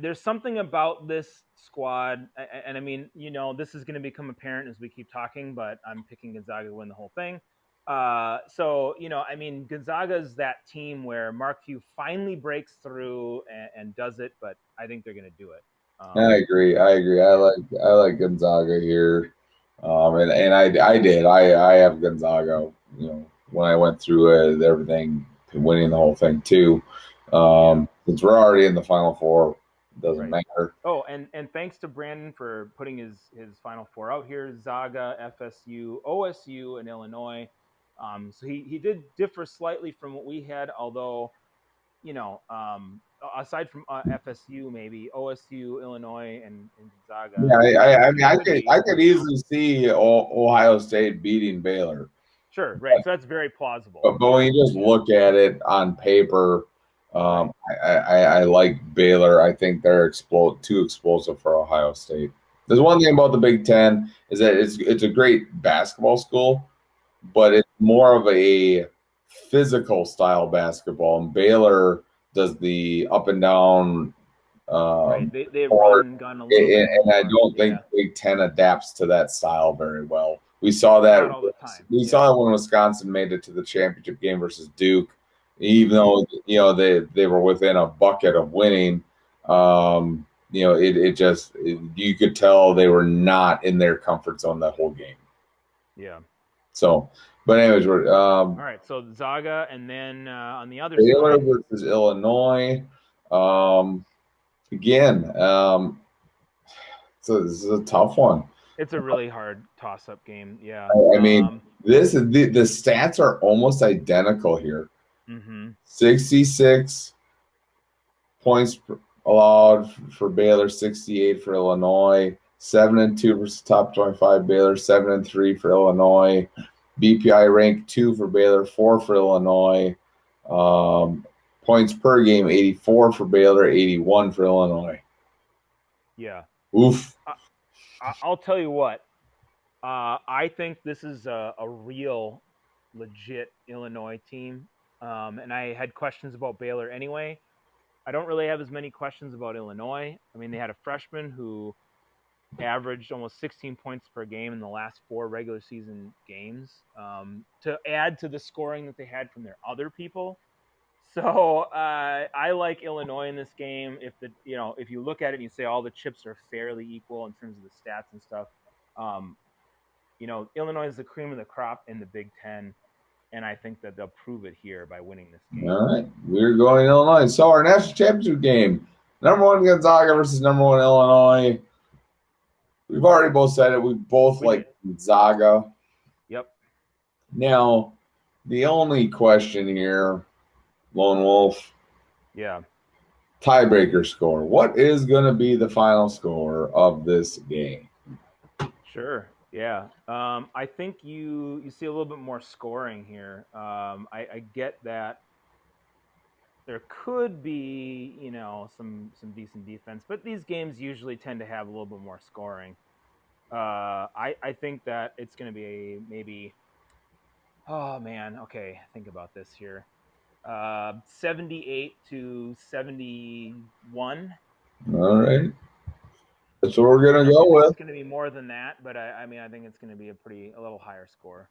There's something about this squad, and I mean, this is going to become apparent as we keep talking, but I'm picking Gonzaga to win the whole thing. So, I mean, Gonzaga is that team where Mark Few finally breaks through and does it, but I think they're going to do it. I agree. I like Gonzaga here, and I did. I have Gonzaga. When I went through everything, winning the whole thing too. Since we're already in the Final Four, doesn't matter. Oh, and thanks to Brandon for putting his Final Four out here: Zaga, FSU, OSU, and Illinois. So he did differ slightly from what we had, although aside from FSU, maybe OSU, Illinois, and Gonzaga. Yeah, I mean, I could easily see Ohio State beating Baylor. Sure, right. So that's very plausible. But when you just look at it on paper, I like Baylor. I think they're too explosive for Ohio State. There's one thing about the Big Ten is that it's a great basketball school, but it's more of a physical style basketball, and Baylor does the up and down. Right. They run gun a little bit, and I don't think Big Ten adapts to that style very well. We saw that. Not all the time. We saw that when Wisconsin made it to the championship game versus Duke, even though they were within a bucket of winning. You could tell they were not in their comfort zone that whole game. Yeah. So, but anyways, we're all right. So Zaga, and then on the other Baylor side, versus Illinois. Again, so this is a tough one. It's a really hard toss-up game. Yeah. I mean, the stats are almost identical here. 66 points allowed for Baylor, 68 for Illinois. 7-2 versus top 25 Baylor, 7-3 for Illinois. BPI rank 2 for Baylor, 4 for Illinois. Points per game, 84 for Baylor, 81 for Illinois. Yeah. Oof. I'll tell you what. I think this is a real, legit Illinois team. And I had questions about Baylor anyway. I don't really have as many questions about Illinois. I mean, they had a freshman who averaged almost 16 points per game in the last 4 regular season games, to add to the scoring that they had from their other people. So I like Illinois in this game. If you look at it and you say all the chips are fairly equal in terms of the stats and stuff, Illinois is the cream of the crop in the Big Ten, and I think that they'll prove it here by winning this game. All right, we're going Illinois. So our national championship game, number 1 Gonzaga versus number 1 Illinois. We've already both said it. We both like Gonzaga. Yep. Now, the only question here, Lone Wolf. Yeah. Tiebreaker score. What is going to be the final score of this game? Sure. Yeah. I think you see a little bit more scoring here. I get that there could be, some decent defense, but these games usually tend to have a little bit more scoring. I think that it's going to be maybe, oh man, okay, think about this here. 78-71. All right. That's what we're going to go with. It's going to be more than that, but I think it's going to be a little higher score.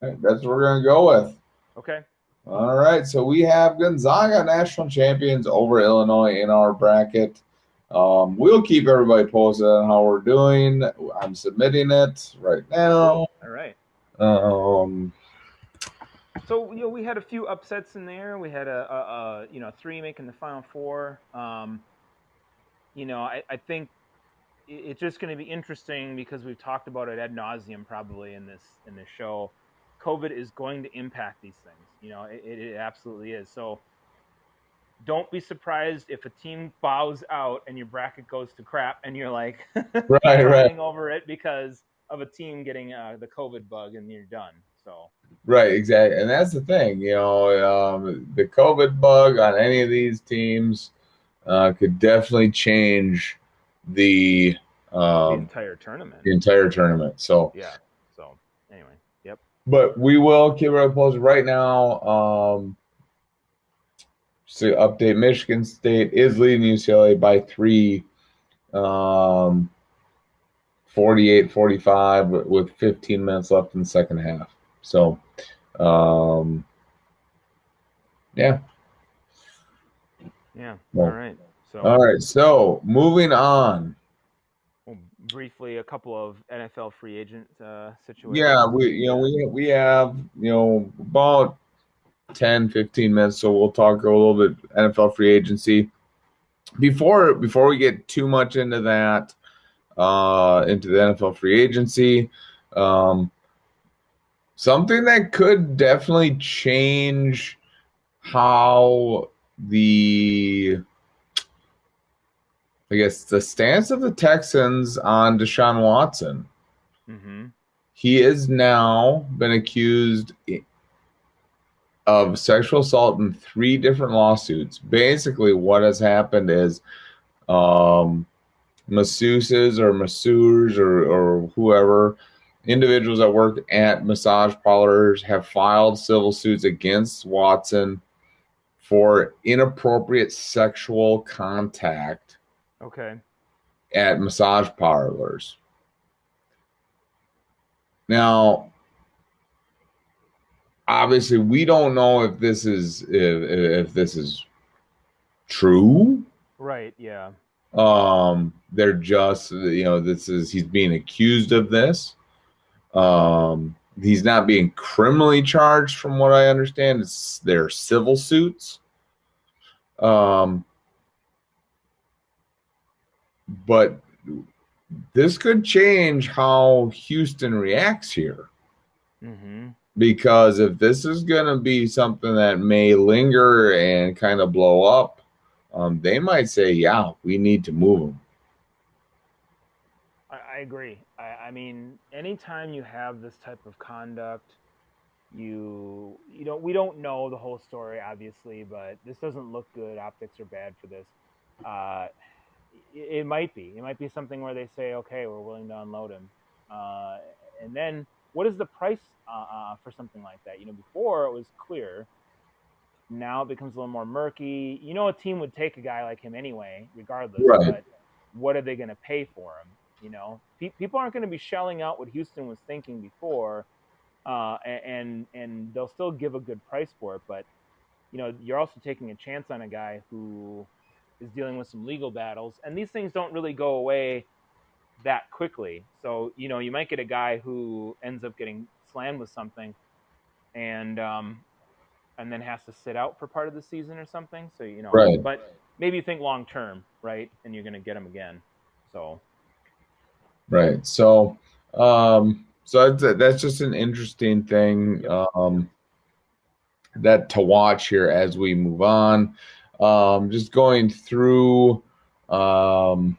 All right, that's what we're going to go with. Okay. All right. So we have Gonzaga national champions over Illinois in our bracket. We'll keep everybody posted on how we're doing. I'm submitting it right now. All right. So we had a few upsets in there. We had a 3 making the Final Four. I think it's just going to be interesting because we've talked about it ad nauseum probably in this show. COVID is going to impact these things. It absolutely is. So don't be surprised if a team bows out and your bracket goes to crap and you're like crying over it because of a team getting the COVID bug and you're done. So. Right, exactly. And that's the thing, the COVID bug on any of these teams could definitely change the entire tournament. So yeah. So anyway, yep. But we will keep it posted right now. So update: Michigan State is leading UCLA by 3, 48-45 with 15 minutes left in the second half. So, yeah. All right. So moving on. Well, briefly, a couple of NFL free agent situations. Yeah, we have about 10-15 minutes, so we'll talk a little bit NFL free agency. before we get too much into that, into the NFL free agency, something that could definitely change how the stance of the Texans on Deshaun Watson. Mm-hmm. He has now been accused of sexual assault in 3 different lawsuits. Basically, what has happened is masseuses or masseurs or whoever, individuals that work at massage parlors, have filed civil suits against Watson for inappropriate sexual contact Okay. at massage parlors. Now, obviously, we don't know if this is true. Right. Yeah. They're just, he's being accused of this. He's not being criminally charged, from what I understand. They're civil suits. But this could change how Houston reacts here. Mm-hmm. Because if this is going to be something that may linger and kind of blow up, they might say, yeah, we need to move him. I agree. I mean, anytime you have this type of conduct, we don't know the whole story, obviously, but this doesn't look good. Optics are bad for this. It might be something where they say, okay, we're willing to unload him, and then what is the price for something like that? Before it was clear. Now it becomes a little more murky. A team would take a guy like him anyway, regardless. Right. But what are they going to pay for him? People aren't going to be shelling out what Houston was thinking before, and they'll still give a good price for it. But you're also taking a chance on a guy who is dealing with some legal battles, and these things don't really go away that quickly. So you might get a guy who ends up getting slammed with something, and then has to sit out for part of the season or something. So Right. But maybe you think long term, right? And you're going to get him again. So. Right. So, that's just an interesting thing that to watch here as we move on. Just going through, the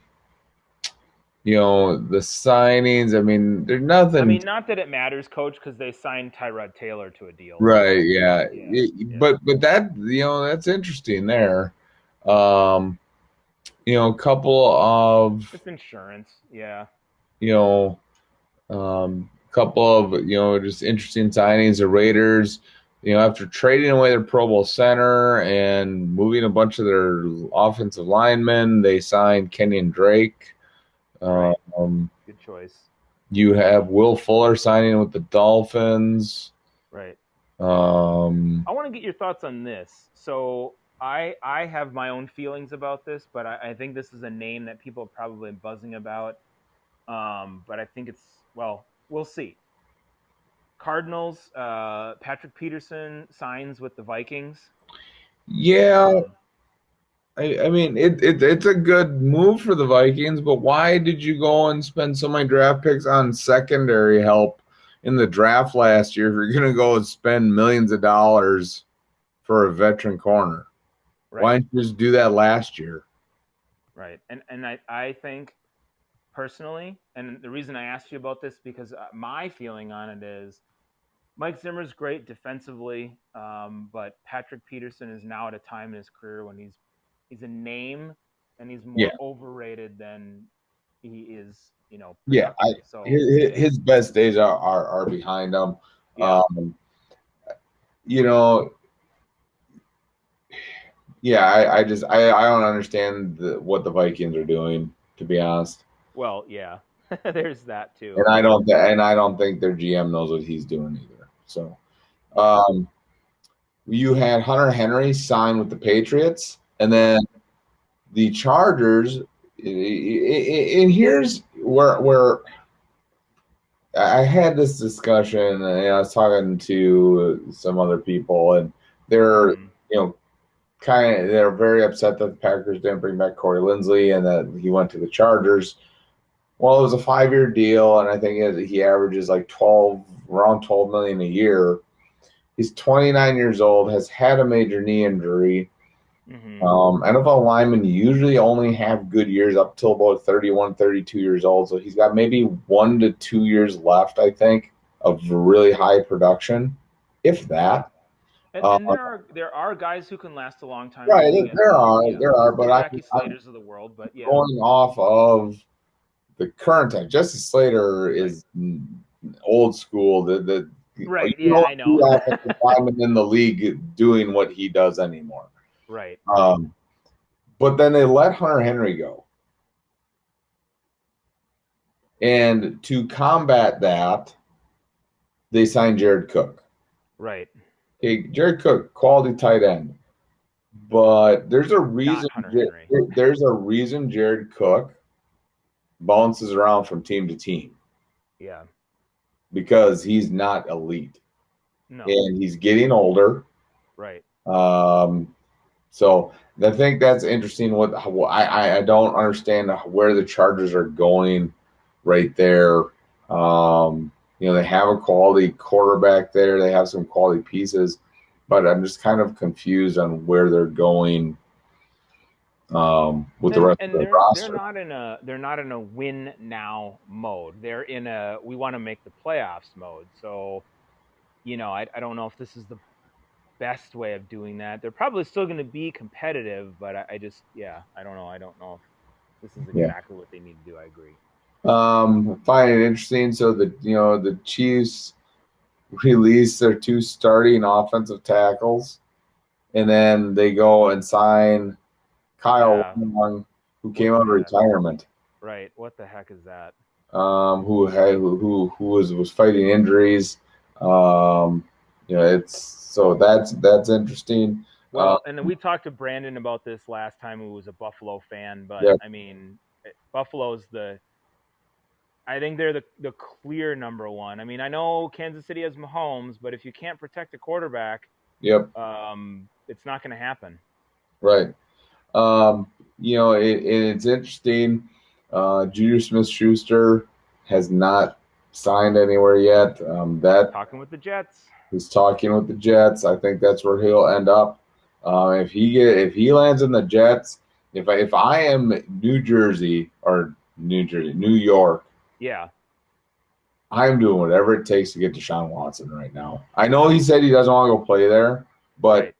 signings. I mean, there's nothing. I mean, not that it matters, Coach, because they signed Tyrod Taylor to a deal. Right. Yeah. But that that's interesting there. A couple of. It's insurance. Yeah. Couple of just interesting signings. The Raiders, after trading away their Pro Bowl center and moving a bunch of their offensive linemen, they signed Kenyon Drake. Right. Good choice. You have Will Fuller signing with the Dolphins. Right. I want to get your thoughts on this. So I have my own feelings about this, but I think this is a name that people are probably buzzing about. But I think we'll see. Cardinals, Patrick Peterson signs with the Vikings. Yeah. I mean, it's a good move for the Vikings, but why did you go and spend so many draft picks on secondary help in the draft last year if you're going to go and spend millions of dollars for a veteran corner? Right. Why didn't you just do that last year? Right. And I think personally, and the reason I asked you about this, because my feeling on it is Mike Zimmer's great defensively, but Patrick Peterson is now at a time in his career when he's a name and he's more overrated than he is, Yeah, so his best days are behind him. Yeah. I don't understand what the Vikings are doing, to be honest. Well, yeah, there's that too. And I don't think their GM knows what he's doing either. So, you had Hunter Henry sign with the Patriots, and then the Chargers. And here's where I had this discussion, and I was talking to some other people, and they're they're very upset that the Packers didn't bring back Corey Linsley and that he went to the Chargers. Well, it was a 5-year deal, and I think he averages like around 12 million a year. He's 29 years old, has had a major knee injury. Mm-hmm. NFL linemen usually only have good years up till about 31, 32 years old. So he's got maybe 1 to 2 years left, I think, of really high production, if that. And there are guys who can last a long time. Right, Looking at there are, but Jackie I'm Slater's of the world, but yeah, going off of the current time. Jesse Slater is old school. right. You Yeah, don't I see know. offensive linemen in the league doing what he does anymore. Right. But then they let Hunter Henry go. And to combat that, they signed Jared Cook. Right. Okay, Jared Cook, quality tight end. But there's a reason Not Hunter Henry. there's a reason Jared Cook bounces around from team to team. Yeah. Because he's not elite. No. And he's getting older. Right. So I think that's interesting. I don't understand where the Chargers are going right there. They have a quality quarterback there. They have some quality pieces, but I'm just kind of confused on where they're going with the rest of the roster. They're not in a win now mode. They're in a we want to make the playoffs mode. So, I don't know if this is the best way of doing that. They're probably still going to be competitive, but I don't know. I don't know if this is exactly what they need to do. I agree. I find it interesting. So the Chiefs release their 2 starting offensive tackles, and then they go and sign Kyle Long, who came out of retirement. Right. What the heck is that? Who was fighting injuries. That's interesting. Well, and then we talked to Brandon about this last time, who was a Buffalo fan, but I mean, Buffalo's I think they're the clear number one. I mean, I know Kansas City has Mahomes, but if you can't protect a quarterback, it's not going to happen. Right. It's interesting. Juju Smith-Schuster has not signed anywhere yet. Talking with the Jets. He's talking with the Jets. I think that's where he'll end up. If he lands in the Jets, if I am New York, yeah, I'm doing whatever it takes to get Deshaun Watson right now. I know he said he doesn't want to go play there, but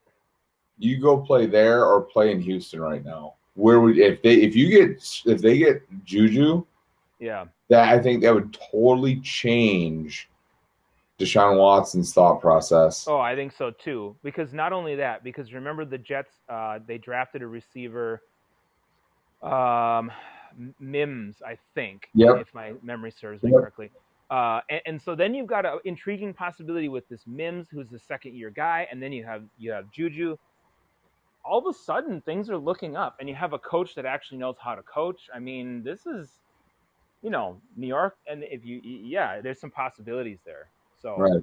you go play there or play in Houston right now. If they get Juju, that I think that would totally change Deshaun Watson's thought process. Oh, I think so too. Because not only that, because remember the Jets, they drafted a receiver, Mims, I think, if my memory serves me correctly. And so then you've got an intriguing possibility with this Mims, who's the second-year guy, and then you have Juju. All of a sudden, things are looking up, and you have a coach that actually knows how to coach. I mean, this is, New York, and there's some possibilities there. So right.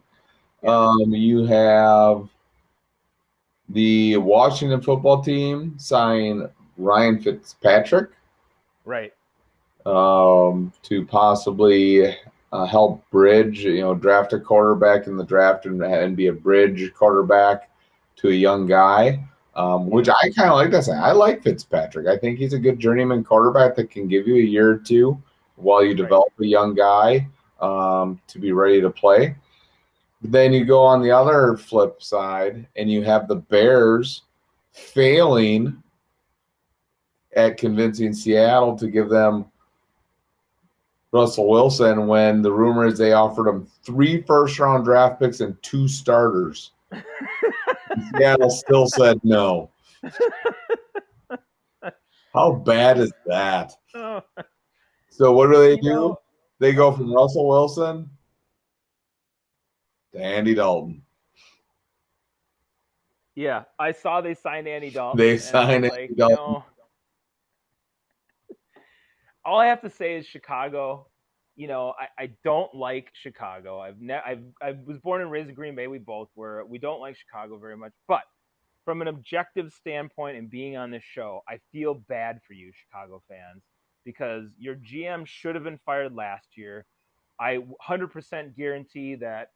You have the Washington football team sign Ryan Fitzpatrick, right, to possibly help bridge. Draft a quarterback in the draft and be a bridge quarterback to a young guy. Which I kind of like that. I like Fitzpatrick. I think he's a good journeyman quarterback that can give you a year or two while you develop a young guy to be ready to play. But then you go on the other flip side, and you have the Bears failing at convincing Seattle to give them Russell Wilson when the rumor is they offered him 3 first-round draft picks and 2 starters. Seattle still said no. How bad is that? So what do? They go from Russell Wilson to Andy Dalton. Yeah, I saw they signed Andy Dalton. They signed Andy Dalton. All I have to say is Chicago. I don't like Chicago. I was born and raised in Green Bay. We both were. We don't like Chicago very much. But from an objective standpoint and being on this show, I feel bad for you, Chicago fans, because your GM should have been fired last year. I 100% guarantee that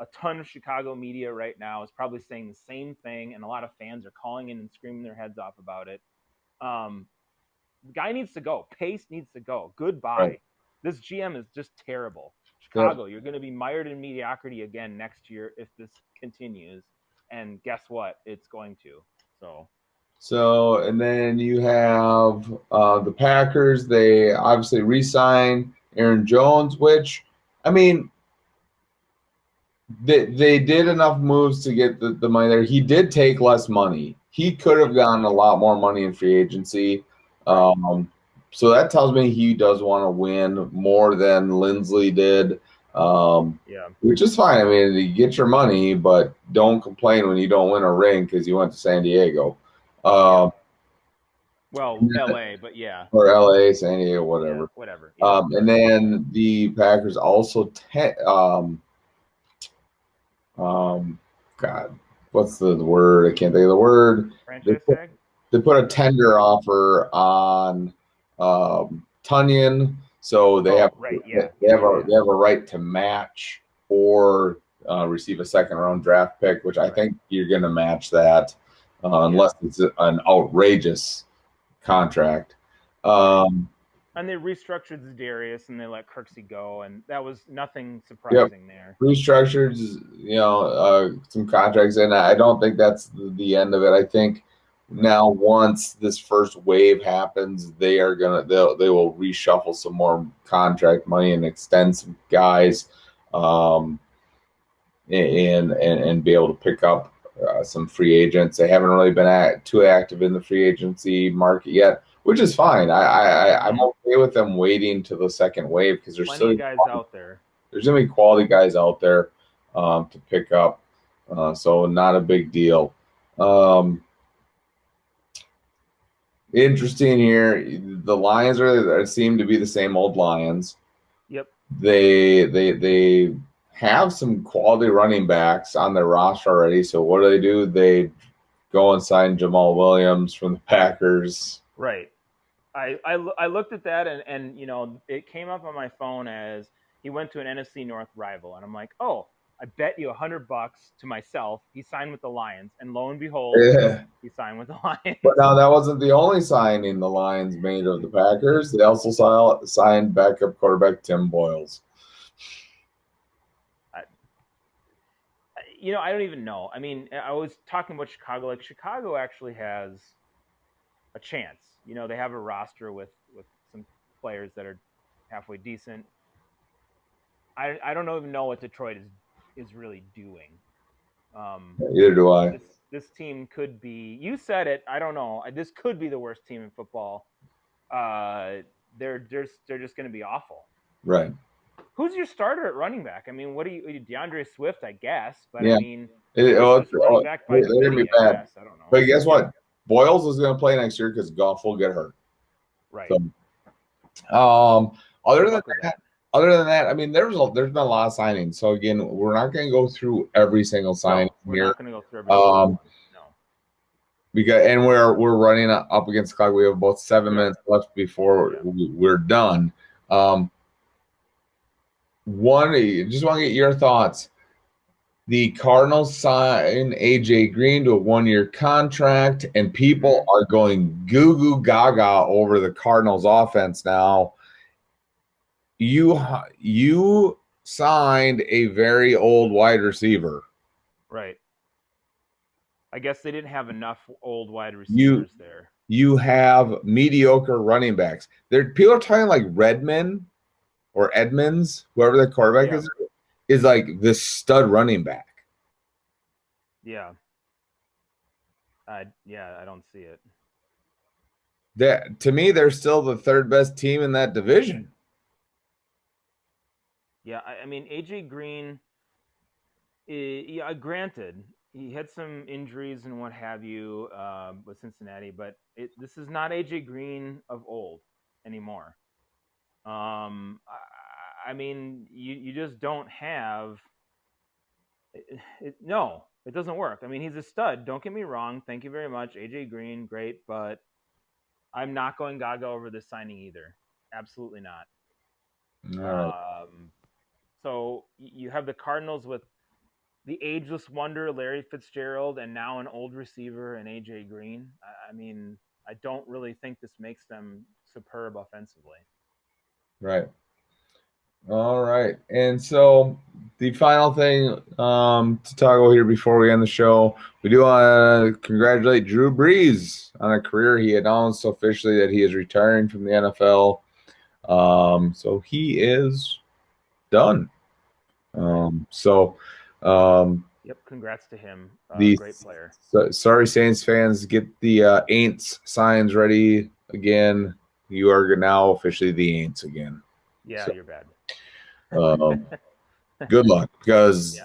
a ton of Chicago media right now is probably saying the same thing, and a lot of fans are calling in and screaming their heads off about it. The guy needs to go. Pace needs to go. Goodbye. Right. This GM is just terrible. Chicago, you're going to be mired in mediocrity again next year if this continues. And guess what? It's going to. So, and then you have the Packers. They obviously re-sign Aaron Jones, which, I mean, they did enough moves to get the money there. He did take less money. He could have gotten a lot more money in free agency. So that tells me he does want to win more than Lindsley did. Which is fine. I mean, you get your money, but don't complain when you don't win a ring because you went to San Diego. Well, LA, but yeah. Or LA, San Diego, whatever. Yeah, whatever. Yeah. And then the Packers also God, what's the word? I can't think of the word. Franchise tag? They put a tender offer on Tunyon, so they have a right to match or receive a second-round draft pick, which I think you're going to match that unless it's an outrageous contract. And they restructured Darius and they let Kirksey go, and that was nothing surprising there. Restructured, some contracts, and I don't think that's the end of it. I think now once this first wave happens, they will reshuffle some more contract money and extend some guys, and be able to pick up some free agents. They haven't really been too active in the free agency market yet, which is fine. I'm okay with them waiting to the second wave because there's plenty of guys out there. There's going to be quality guys out there to pick up, so not a big deal. Interesting here. The Lions seem to be the same old Lions. Yep. They have some quality running backs on their roster already. So what do? They go and sign Jamal Williams from the Packers. Right. I looked at that and it came up on my phone as he went to an NFC North rival, and I'm like, oh, I bet you $100 to myself he signed with the Lions, and lo and behold, he signed with the Lions. But now that wasn't the only signing the Lions made of the Packers. They also signed backup quarterback Tim Boyles. I don't even know. I mean, I was talking about Chicago. Like, Chicago actually has a chance. They have a roster with some players that are halfway decent. I don't even know what Detroit is really doing. Neither do I. This team could be. You said it. I don't know. This could be the worst team in football. They're just going to be awful. Right. Who's your starter at running back? I mean, what do you DeAndre Swift, I guess, but yeah. I mean, they're going to be bad. I don't know. But guess what? Boyles is going to play next year because Goff will get hurt. Right. So, other than that, I mean, there's been a lot of signings. So again, we're not going to go through every single signing we're here. Not going to go through every single because we're running up against the clock. We have about 7 minutes left before we're done. Just want to get your thoughts. The Cardinals sign AJ Green to a 1-year contract, and people are going goo goo gaga over the Cardinals offense now. You signed a very old wide receiver. Right. I guess they didn't have enough old wide receivers there. You have mediocre running backs. People are talking like Redmond or Edmonds, whoever the quarterback is like this stud running back. Yeah. I don't see it. That, to me, they're still the third best team in that division. Yeah, I mean, AJ Green, granted, he had some injuries and what have you with Cincinnati, but this is not AJ Green of old anymore. I mean, you just don't have no. It doesn't work. I mean, he's a stud. Don't get me wrong. Thank you very much. AJ Green, great, but I'm not going gaga over this signing either. Absolutely not. All right. So you have the Cardinals with the ageless wonder, Larry Fitzgerald, and now an old receiver in AJ Green. I mean, I don't really think this makes them superb offensively. Right. All right. And so the final thing to toggle here before we end the show, we do want to congratulate Drew Brees on a career. He announced officially that he is retiring from the NFL. So he is done. Yep, congrats to him. Great player. Sorry, Saints fans, get the Aints signs ready again. You are now officially the Aints again. Yeah, you're bad. Good luck, because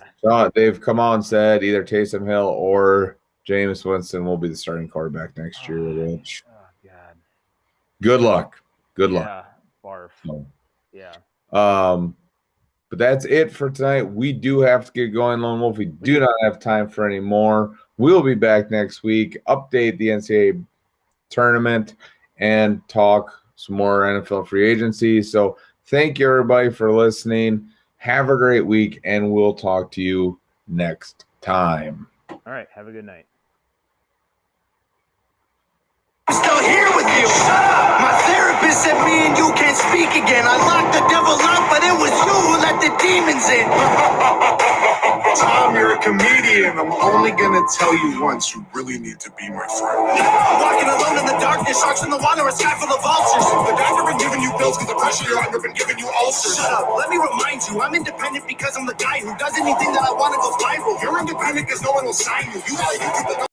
they've come out and said either Taysom Hill or Jameis Winston will be the starting quarterback next year. Which, God. Good luck. Good luck. Barf. So, yeah. But that's it for tonight. We do have to get going, Lone Wolf. We do not have time for any more. We'll be back next week, update the NCAA tournament, and talk some more NFL free agency. So thank you, everybody, for listening. Have a great week, and we'll talk to you next time. All right. Have a good night. I'm still here with you. My therapist said me and you can't speak again. I locked the devil out, but it was you who let the demons in. Tom, you're a comedian. I'm only gonna tell you once. You really need to be my friend. I'm walking alone in the darkness, sharks in the water, a sky full of vultures. The doctor been giving you pills because the pressure you're under been giving you ulcers. Shut up. Let me remind you, I'm independent because I'm the guy who does anything that I want to go viral. You're independent because no one will sign you. You gotta YouTube the